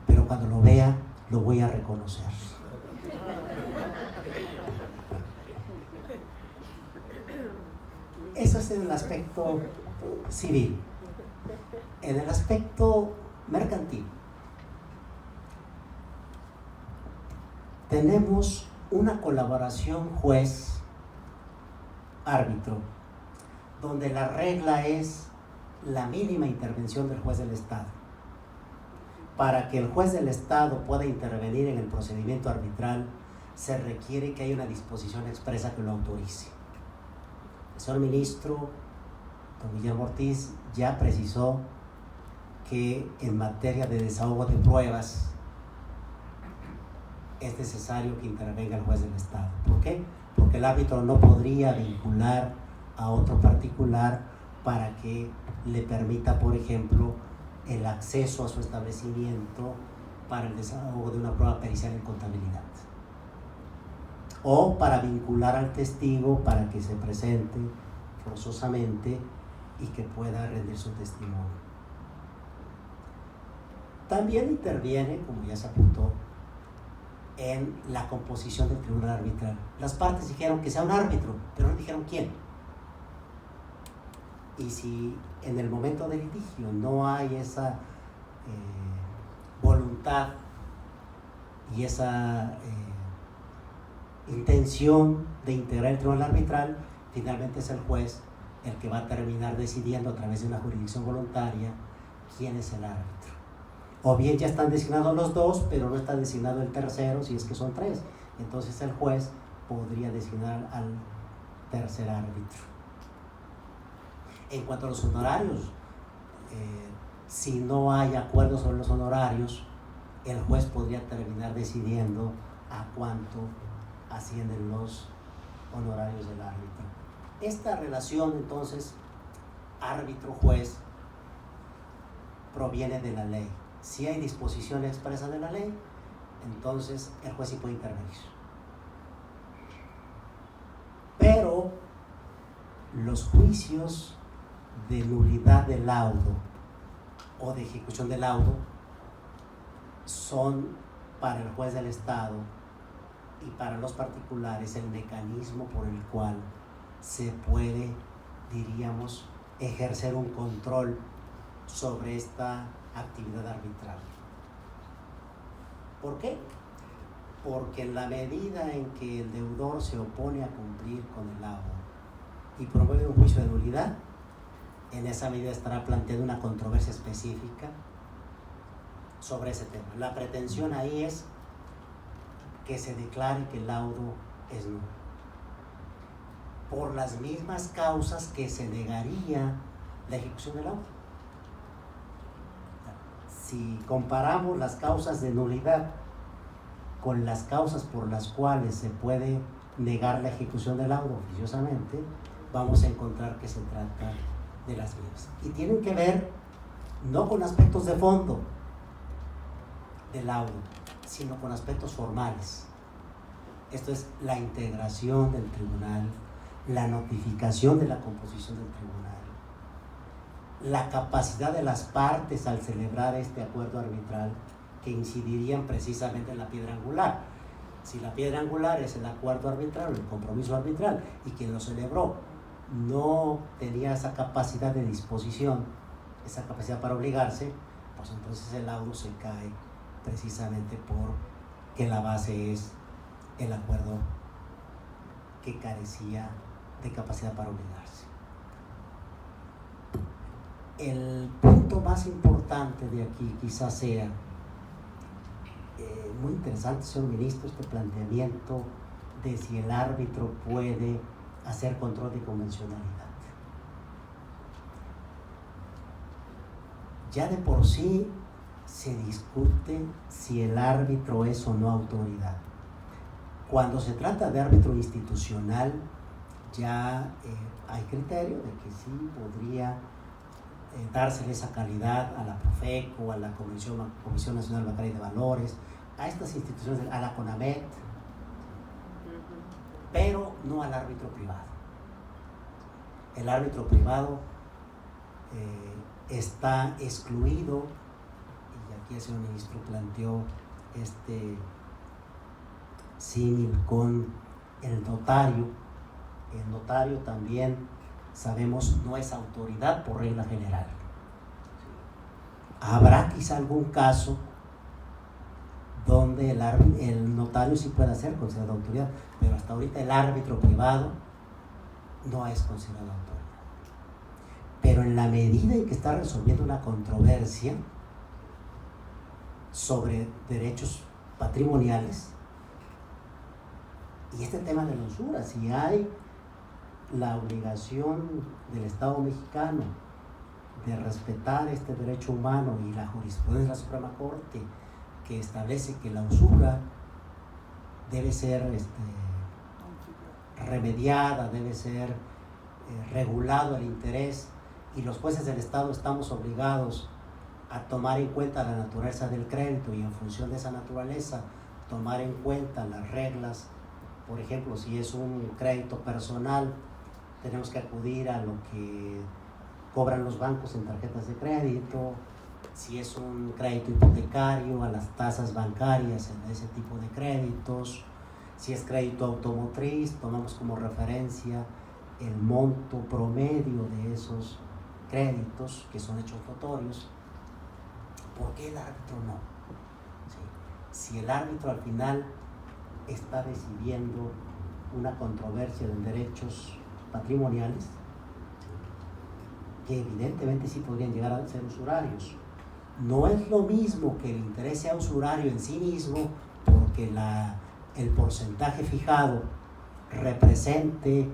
pero cuando lo vea, lo voy a reconocer. Eso es en el aspecto civil. En el aspecto mercantil, tenemos una colaboración juez-árbitro, donde la regla es la mínima intervención del juez del Estado. Para que el juez del Estado pueda intervenir en el procedimiento arbitral, se requiere que haya una disposición expresa que lo autorice. El señor ministro, don Guillermo Ortiz, ya precisó que en materia de desahogo de pruebas es necesario que intervenga el juez del Estado. ¿Por qué? Porque el árbitro no podría vincular a otro particular para que le permita, por ejemplo, el acceso a su establecimiento para el desahogo de una prueba pericial en contabilidad, o para vincular al testigo para que se presente forzosamente y que pueda rendir su testimonio. También interviene, como ya se apuntó, en la composición del tribunal arbitral. Las partes dijeron que sea un árbitro, pero no dijeron quién. Y si en el momento del litigio no hay esa voluntad y esa intención de integrar el tribunal arbitral, finalmente es el juez el que va a terminar decidiendo a través de una jurisdicción voluntaria quién es el árbitro. O bien ya están designados los dos, pero no está designado el tercero, si es que son tres. entonces el juez podría designar al tercer árbitro. En cuanto a los honorarios, si no hay acuerdo sobre los honorarios, el juez podría terminar decidiendo a cuánto ascienden los honorarios del árbitro. Esta relación, entonces, árbitro-juez, proviene de la ley. Si hay disposición expresa de la ley, entonces el juez sí puede intervenir. Pero los juicios de nulidad del laudo o de ejecución del laudo son para el juez del Estado y para los particulares el mecanismo por el cual se puede, diríamos, ejercer un control sobre esta actividad arbitral. ¿Por qué? Porque en la medida en que el deudor se opone a cumplir con el laudo y promueve un juicio de nulidad, en esa medida estará planteando una controversia específica sobre ese tema. La pretensión ahí es que se declare que el laudo es nulo, por las mismas causas que se negaría la ejecución del laudo. Si comparamos las causas de nulidad con las causas por las cuales se puede negar la ejecución del laudo oficiosamente, vamos a encontrar que se trata de las mismas. Y tienen que ver no con aspectos de fondo del laudo, sino con aspectos formales. Esto es la integración del tribunal, la notificación de la composición del tribunal, la capacidad de las partes al celebrar este acuerdo arbitral, que incidirían precisamente en la piedra angular. Si la piedra angular es el acuerdo arbitral, el compromiso arbitral, y quien lo celebró no tenía esa capacidad de disposición, esa capacidad para obligarse, pues entonces el laudo se cae precisamente porque la base es el acuerdo que carecía de capacidad para obligarse. El punto más importante de aquí quizás sea muy interesante, señor ministro, este planteamiento de si el árbitro puede hacer control de convencionalidad. Ya de por sí se discute si el árbitro es o no autoridad. Cuando se trata de árbitro institucional, ya hay criterio de que sí podría dársele esa calidad a la Profeco, a la Comisión Nacional Bancaria de Valores, a estas instituciones, a la CONAMET, pero no al árbitro privado. El árbitro privado está excluido, y aquí el señor ministro planteó este símil con el notario. El notario también, sabemos, no es autoridad por regla general. Habrá quizá algún caso donde el notario sí pueda ser considerado autoridad, pero hasta ahorita el árbitro privado no es considerado autoridad. Pero en la medida en que está resolviendo una controversia sobre derechos patrimoniales, y este tema de la usura, si hay la obligación del Estado mexicano de respetar este derecho humano y la jurisprudencia de la Suprema Corte que establece que la usura debe ser remediada, debe ser regulado el interés, y los jueces del Estado estamos obligados a tomar en cuenta la naturaleza del crédito y en función de esa naturaleza tomar en cuenta las reglas. Por ejemplo, si es un crédito personal, tenemos que acudir a lo que cobran los bancos en tarjetas de crédito. Si es un crédito hipotecario, a las tasas bancarias en ese tipo de créditos. Si es crédito automotriz, tomamos como referencia el monto promedio de esos créditos que son hechos notorios. ¿Por qué el árbitro no? Sí. Si el árbitro al final está decidiendo una controversia de derechos patrimoniales, que evidentemente sí podrían llegar a ser usurarios. No es lo mismo que el interés sea usurario en sí mismo, porque la el porcentaje fijado represente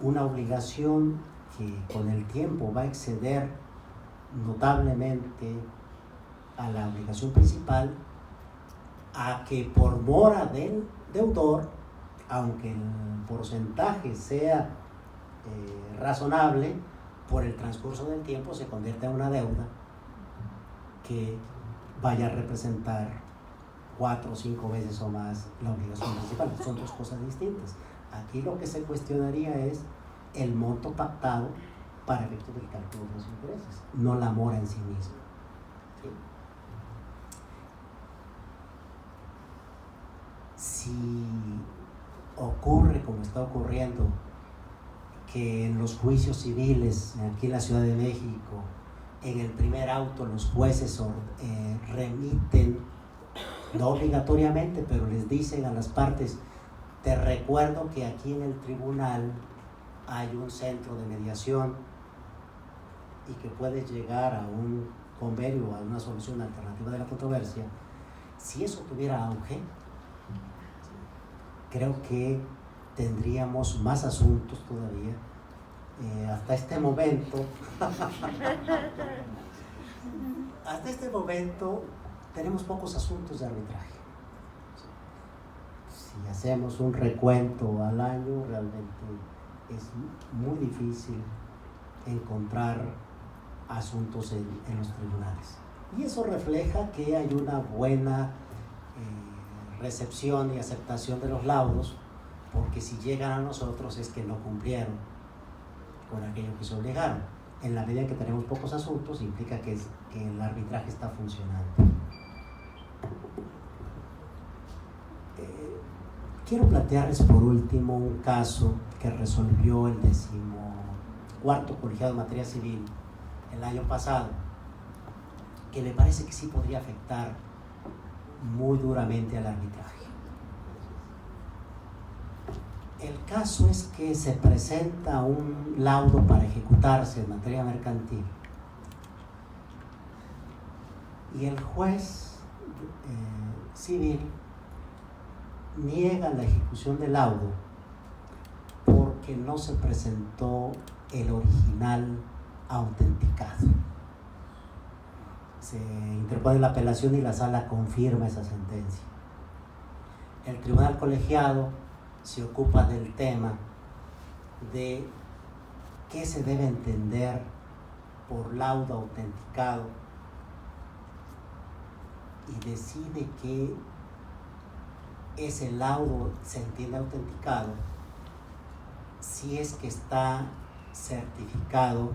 una obligación que con el tiempo va a exceder notablemente a la obligación principal, a que por mora del deudor, aunque el porcentaje sea razonable, por el transcurso del tiempo se convierta en una deuda que vaya a representar 4 o 5 veces o más la obligación principal. Son dos cosas distintas. Aquí lo que se cuestionaría es el monto pactado para efectos del cálculo de los intereses, no la mora en sí misma. ¿Sí? Si ocurre, como está ocurriendo, que en los juicios civiles aquí en la Ciudad de México, en el primer auto los jueces remiten, no obligatoriamente, pero les dicen a las partes: te recuerdo que aquí en el tribunal hay un centro de mediación y que puedes llegar a un convenio, a una solución alternativa de la controversia. Si eso tuviera auge, creo que tendríamos más asuntos todavía. Hasta este momento tenemos pocos asuntos de arbitraje. Si hacemos un recuento al año, realmente es muy difícil encontrar asuntos en los tribunales. Y eso refleja que hay una buena recepción y aceptación de los laudos, porque si llegan a nosotros es que no cumplieron con aquello que se obligaron. En la medida que tenemos pocos asuntos, implica que el arbitraje está funcionando. Quiero plantearles por último un caso que resolvió el 14º colegiado en materia civil el año pasado, que me parece que sí podría afectar muy duramente al arbitraje. El caso es que se presenta un laudo para ejecutarse en materia mercantil y el juez civil niega la ejecución del laudo porque no se presentó el original autenticado. Se interpone la apelación y la sala confirma esa sentencia. El tribunal colegiado se ocupa del tema de qué se debe entender por laudo autenticado y decide que ese laudo se entiende autenticado si es que está certificado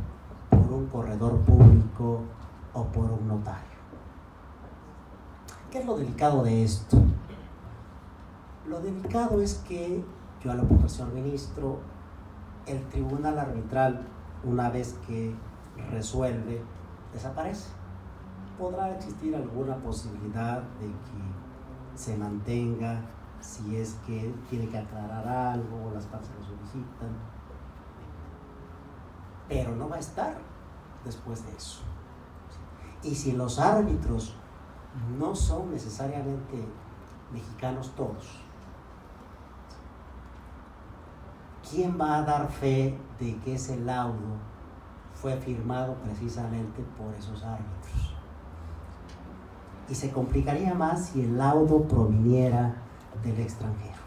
por un corredor público o por un notario. ¿Qué es lo delicado de esto? Lo delicado es que, yo a lo que señor ministro, el tribunal arbitral, una vez que resuelve, desaparece. Podrá existir alguna posibilidad de que se mantenga si es que tiene que aclarar algo o las partes lo solicitan, pero no va a estar después de eso. Y si los árbitros no son necesariamente mexicanos todos, ¿quién va a dar fe de que ese laudo fue firmado precisamente por esos árbitros? Y se complicaría más si el laudo proviniera del extranjero,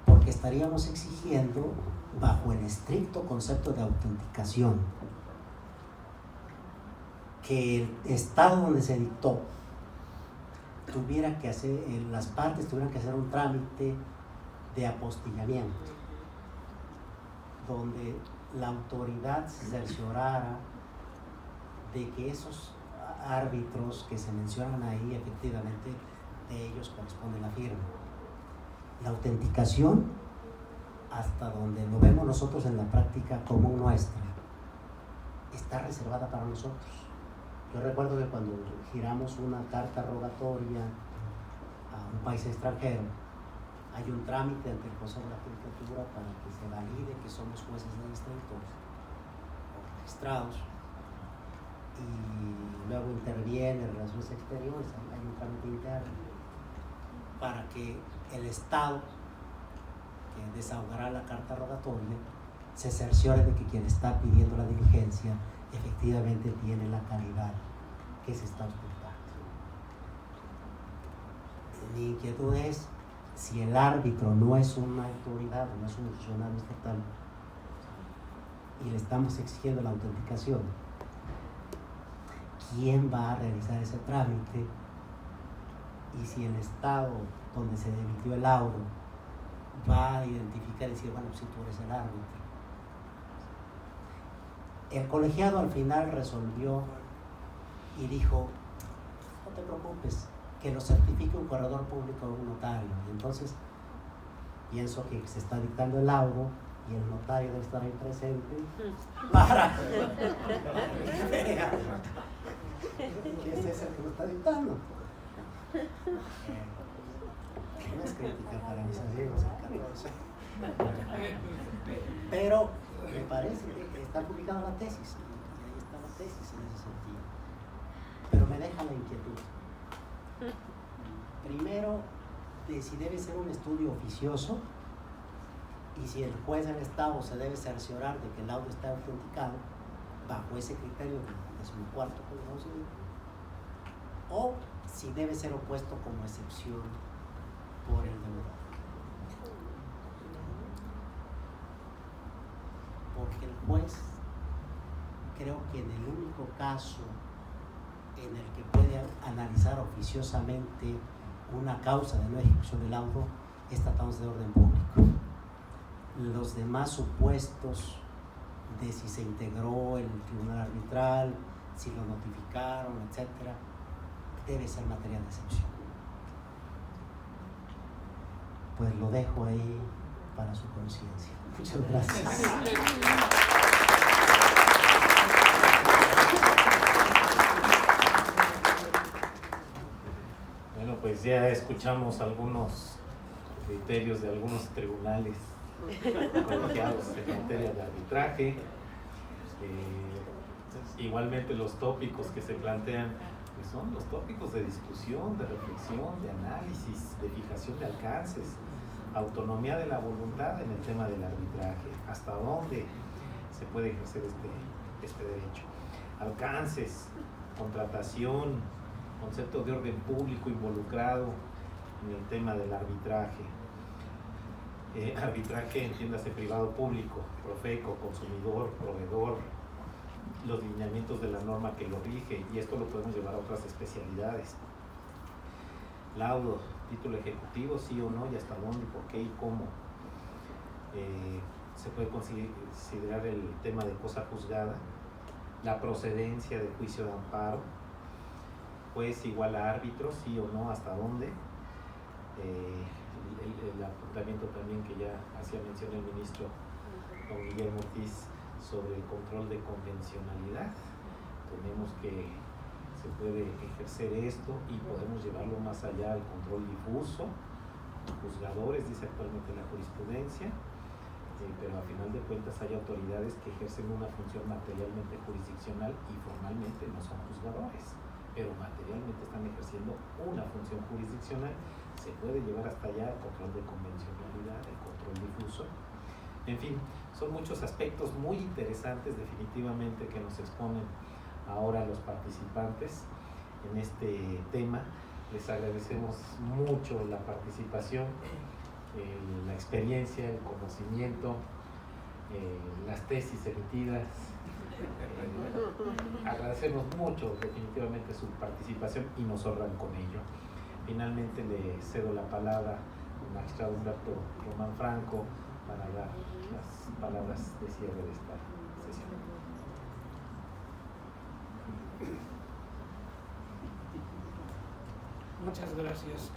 porque estaríamos exigiendo, bajo el estricto concepto de autenticación, que el estado donde se dictó tuviera que hacer, las partes tuvieran que hacer un trámite de apostillamiento, donde la autoridad se cerciorara de que esos árbitros que se mencionan ahí, efectivamente, de ellos corresponde la firma. La autenticación, hasta donde lo vemos nosotros en la práctica común nuestra, está reservada para nosotros. Yo recuerdo que cuando giramos una carta rogatoria a un país extranjero, hay un trámite ante el Consejo de la Judicatura para que se valide que somos jueces de distrito o registrados, y luego interviene en Relaciones Exteriores, hay un trámite interno. para que el Estado, que desahogará la carta rogatoria, se cerciore de que quien está pidiendo la diligencia efectivamente tiene la calidad que se está ocultando. Mi inquietud es, si el árbitro no es una autoridad, no es un funcionario estatal, y le estamos exigiendo la autenticación, ¿quién va a realizar ese trámite? Y si el Estado donde se emitió el laudo va a identificar y decir, bueno, si tú eres el árbitro. El colegiado al final resolvió y dijo, no te preocupes, que lo certifique un corredor público o un notario. Y entonces pienso que se está dictando el laudo y el notario debe estar ahí presente para ¿quién es ese que lo está dictando? No es crítica para mis amigos el 14. Pero me parece que está publicada la tesis y ahí está la tesis en ese sentido. Pero me deja la inquietud. Primero, de si debe ser un estudio oficioso y si el juez del Estado se debe cerciorar de que el laudo está autenticado bajo ese criterio de su cuarto código, o si debe ser opuesto como excepción por el deudor. Porque el juez, creo que en el único caso en el que puede analizar oficiosamente una causa de no ejecución del laudo, es tratados de orden público. Los demás supuestos de si se integró el tribunal arbitral, si lo notificaron, etcétera, debe ser materia de excepción. Pues lo dejo ahí para su conciencia. Muchas gracias. Bueno, pues ya escuchamos algunos criterios de algunos tribunales colegiados en materia de arbitraje. Igualmente los tópicos que se plantean pues son los tópicos de discusión, de reflexión, de análisis, de fijación de alcances, autonomía de la voluntad en el tema del arbitraje, hasta dónde se puede ejercer este derecho, alcances, contratación, concepto de orden público involucrado en el tema del arbitraje. Arbitraje, entiéndase privado público, Profeco, consumidor, proveedor, los lineamientos de la norma que lo rige, y esto lo podemos llevar a otras especialidades. Laudo, título ejecutivo, sí o no, y hasta dónde, por qué y cómo. Se puede considerar el tema de cosa juzgada, la procedencia del juicio de amparo, juez igual a árbitro, sí o no, hasta dónde. El apuntamiento también que ya hacía mención el ministro don Guillermo Ortiz sobre el control de convencionalidad. Tenemos que se puede ejercer esto y podemos llevarlo más allá al control difuso, juzgadores, dice actualmente la jurisprudencia, pero a final de cuentas hay autoridades que ejercen una función materialmente jurisdiccional y formalmente no son juzgadores, pero materialmente están ejerciendo una función jurisdiccional. Se puede llevar hasta allá el control de convencionalidad, el control difuso. En fin, son muchos aspectos muy interesantes definitivamente que nos exponen ahora los participantes en este tema. Les agradecemos mucho la participación, la experiencia, el conocimiento, las tesis emitidas. Agradecemos mucho definitivamente su participación y nos honran con ello. Finalmente le cedo la palabra al magistrado Humberto Román Franco para dar las palabras de cierre de esta sesión. Muchas gracias.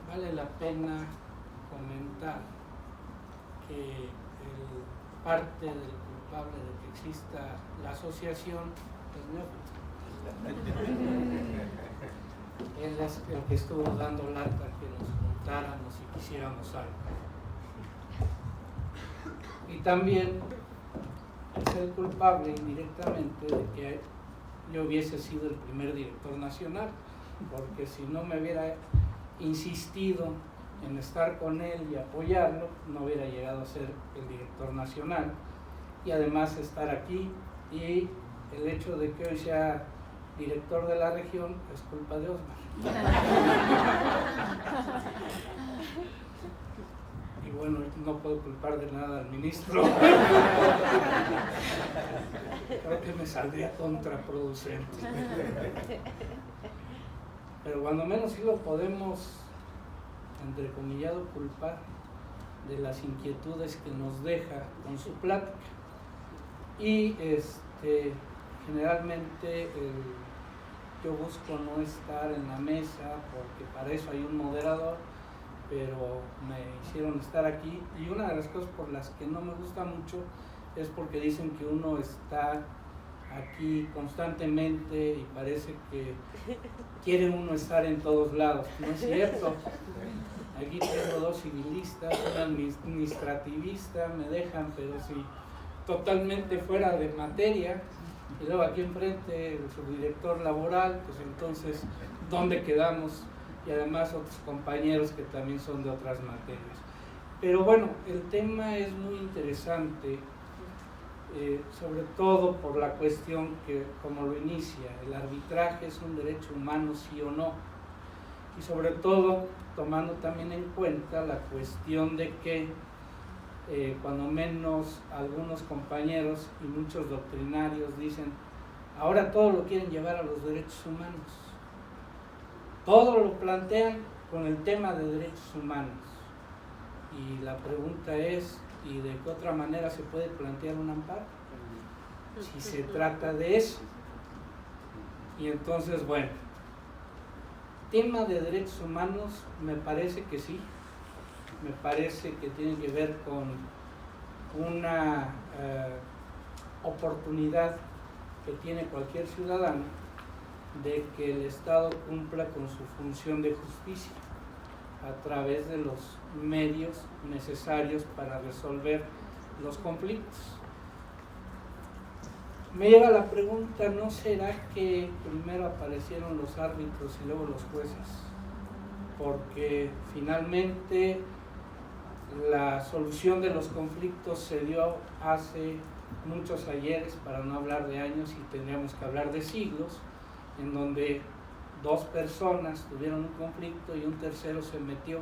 Vale la pena comentar que parte del culpable de que exista la asociación es Neófito. Él es el que estuvo dando lata que nos juntáramos y quisiéramos algo. Y también es el culpable indirectamente de que yo hubiese sido el primer director nacional, porque si no me hubiera insistido en estar con él y apoyarlo, no hubiera llegado a ser el director nacional, y además estar aquí, y el hecho de que hoy sea director de la región es culpa de Osmar. Y bueno, no puedo culpar de nada al ministro. Creo que me saldría contraproducente. Pero cuando menos sí lo podemos, entrecomillado, culpar de las inquietudes que nos deja con su plática. Y generalmente yo busco no estar en la mesa porque para eso hay un moderador, pero me hicieron estar aquí, y una de las cosas por las que no me gusta mucho es porque dicen que uno está aquí constantemente y parece que quiere uno estar en todos lados. No es cierto. Aquí tengo dos civilistas, un administrativista, me dejan, pero sí, totalmente fuera de materia. Y luego aquí enfrente el subdirector laboral, pues entonces, ¿dónde quedamos? Y además otros compañeros que también son de otras materias. Pero bueno, el tema es muy interesante, sobre todo por la cuestión que, como lo inicia, el arbitraje es un derecho humano, sí o no. Y sobre todo, tomando también en cuenta la cuestión de que cuando menos algunos compañeros y muchos doctrinarios dicen, ahora todo lo quieren llevar a los derechos humanos. Todo lo plantean con el tema de derechos humanos. Y la pregunta es, ¿y de qué otra manera se puede plantear un amparo? Si se trata de eso. Y entonces, bueno, tema de derechos humanos, me parece que sí. Me parece que tiene que ver con una oportunidad que tiene cualquier ciudadano de que el Estado cumpla con su función de justicia a través de los medios necesarios para resolver los conflictos. Me lleva la pregunta, ¿no será que primero aparecieron los árbitros y luego los jueces? Porque finalmente la solución de los conflictos se dio hace muchos ayeres, para no hablar de años, y tendríamos que hablar de siglos, en donde dos personas tuvieron un conflicto y un tercero se metió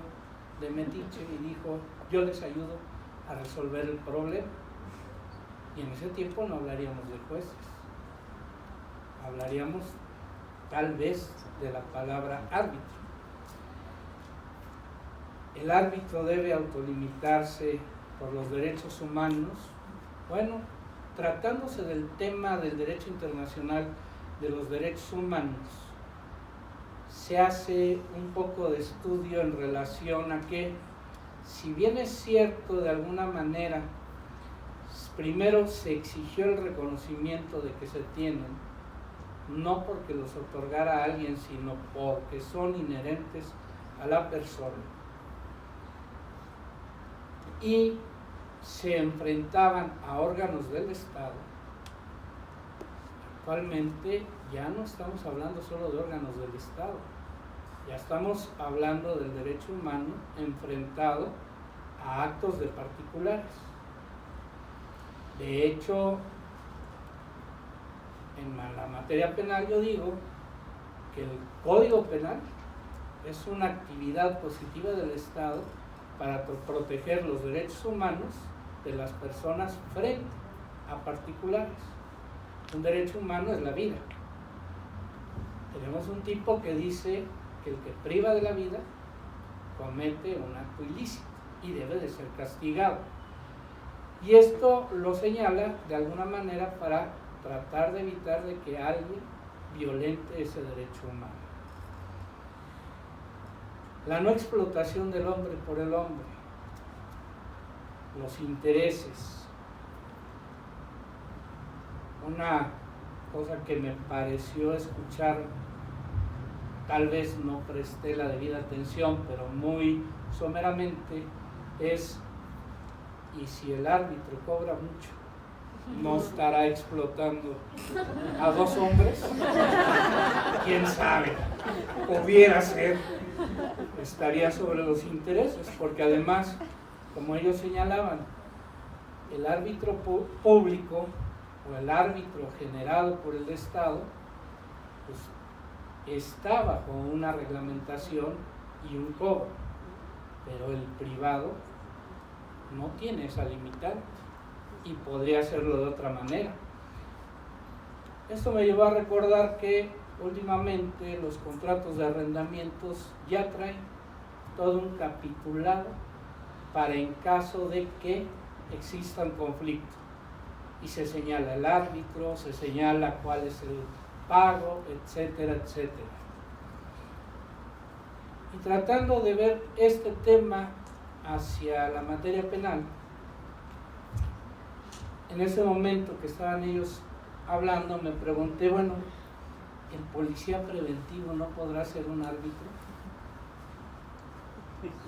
de metiche y dijo, yo les ayudo a resolver el problema. Y en ese tiempo no hablaríamos de jueces, hablaríamos tal vez de la palabra árbitro. El árbitro debe autolimitarse por los derechos humanos. Bueno, tratándose del tema del derecho internacional de los derechos humanos, se hace un poco de estudio en relación a que, si bien es cierto de alguna manera, primero se exigió el reconocimiento de que se tienen, no porque los otorgara alguien, sino porque son inherentes a la persona, y se enfrentaban a órganos del Estado. Actualmente ya no estamos hablando solo de órganos del Estado, ya estamos hablando del derecho humano enfrentado a actos de particulares. De hecho, en la materia penal yo digo que el Código Penal es una actividad positiva del Estado para proteger los derechos humanos de las personas frente a particulares. Un derecho humano es la vida. Tenemos un tipo que dice que el que priva de la vida comete un acto ilícito y debe de ser castigado. Y esto lo señala de alguna manera para tratar de evitar de que alguien violente ese derecho humano. La no explotación del hombre por el hombre, los intereses. Una cosa que me pareció escuchar, tal vez no presté la debida atención, pero muy someramente, es: y si el árbitro cobra mucho, no estará explotando a 2 hombres, quién sabe, pudiera ser, estaría sobre los intereses, porque además, como ellos señalaban, el árbitro público o el árbitro generado por el Estado, pues está bajo una reglamentación y un cobro, pero el privado no tiene esa limitante y podría hacerlo de otra manera. Esto me llevó a recordar que últimamente los contratos de arrendamientos ya traen todo un capitulado para en caso de que existan conflictos, y se señala el árbitro, se señala cuál es el pago, etcétera, etcétera. Y tratando de ver este tema hacia la materia penal, en ese momento que estaban ellos hablando, me pregunté, bueno, ¿el policía preventivo no podrá ser un árbitro?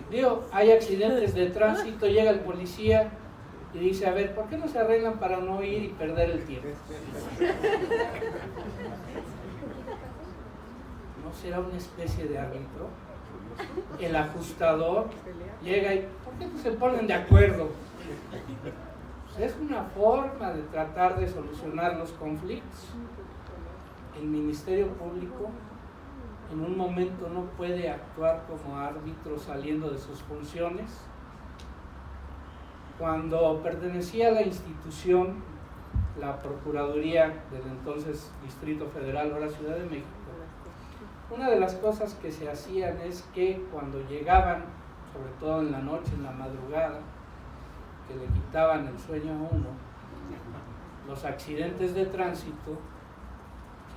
Digo, hay accidentes de tránsito, llega el policía y dice, a ver, ¿por qué no se arreglan para no ir y perder el tiempo? ¿No será una especie de árbitro? El ajustador llega y, ¿por qué no se ponen de acuerdo? Pues es una forma de tratar de solucionar los conflictos. El Ministerio Público en un momento no puede actuar como árbitro saliendo de sus funciones. Cuando pertenecía a la institución, la Procuraduría del entonces Distrito Federal, ahora Ciudad de México, una de las cosas que se hacían es que cuando llegaban, sobre todo en la noche, en la madrugada, que le quitaban el sueño a uno, los accidentes de tránsito,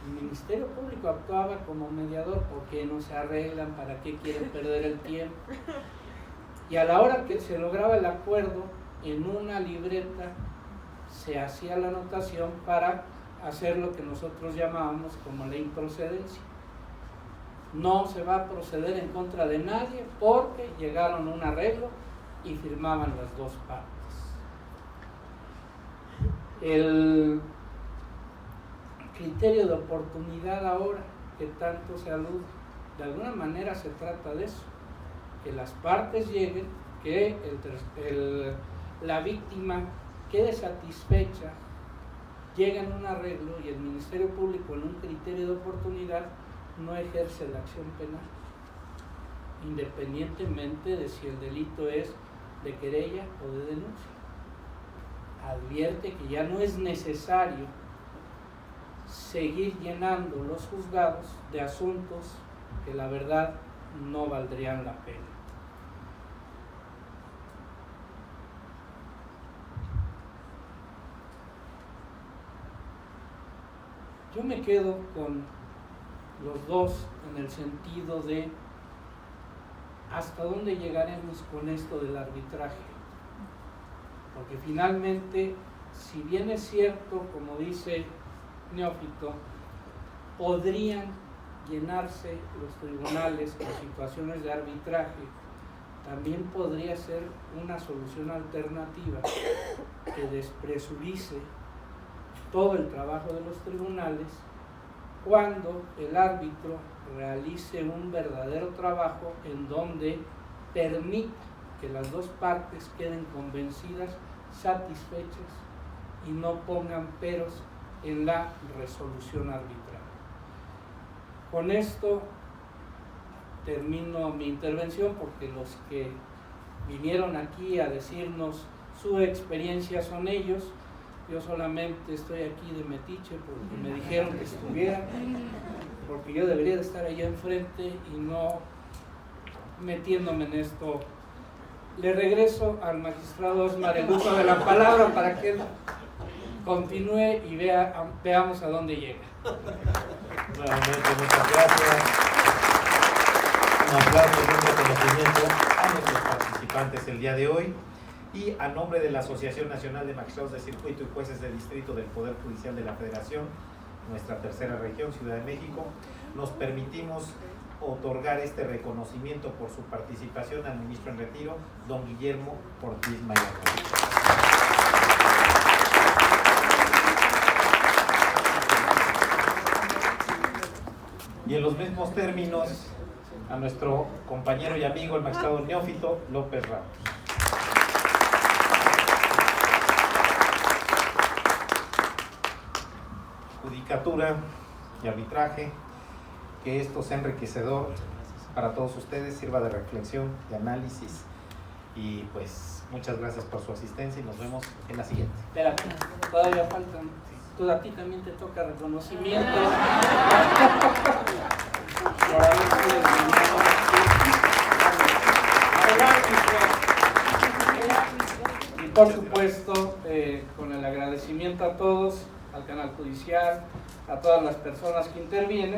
el Ministerio Público actuaba como mediador. ¿Por qué no se arreglan? ¿Para qué quieren perder el tiempo? Y a la hora que se lograba el acuerdo, en una libreta se hacía la anotación para hacer lo que nosotros llamábamos como la improcedencia. No se va a proceder en contra de nadie porque llegaron a un arreglo y firmaban las dos partes. El criterio de oportunidad ahora que tanto se alude, de alguna manera se trata de eso, que las partes lleguen, que la víctima quede satisfecha, lleguen a un arreglo y el Ministerio Público en un criterio de oportunidad no ejerce la acción penal, independientemente de si el delito es de querella o de denuncia. Advierte que ya no es necesario seguir llenando los juzgados de asuntos que la verdad no valdrían la pena. Yo me quedo con los dos en el sentido de hasta dónde llegaremos con esto del arbitraje, porque finalmente, si bien es cierto, como dice Neófito, podrían llenarse los tribunales con situaciones de arbitraje, también podría ser una solución alternativa que despresurice todo el trabajo de los tribunales cuando el árbitro realice un verdadero trabajo en donde permita que las dos partes queden convencidas, satisfechas y no pongan peros en la resolución arbitral. Con esto termino mi intervención, porque los que vinieron aquí a decirnos su experiencia son ellos. Yo solamente estoy aquí de metiche porque me dijeron que estuviera, porque yo debería de estar allá enfrente y no metiéndome en esto. Le regreso al magistrado Osmar el uso de la palabra para que él continúe y veamos a dónde llega. Nuevamente, muchas gracias. Un aplauso y un reconocimiento a nuestros participantes el día de hoy. Y a nombre de la Asociación Nacional de Magistrados de Circuito y Jueces de Distrito del Poder Judicial de la Federación, nuestra tercera región, Ciudad de México, nos permitimos otorgar este reconocimiento por su participación al ministro en retiro, don Guillermo Ortiz Mayor. Y en los mismos términos, a nuestro compañero y amigo, el magistrado Neófito López Ramos. Judicatura y arbitraje, que esto sea enriquecedor para todos ustedes, sirva de reflexión, de análisis, y pues muchas gracias por su asistencia y nos vemos en la siguiente. Espérate, todavía faltan. Tú, a ti también te toca reconocimiento. Por haber sido el y por supuesto, con el agradecimiento a todos, al canal judicial, a todas las personas que intervienen.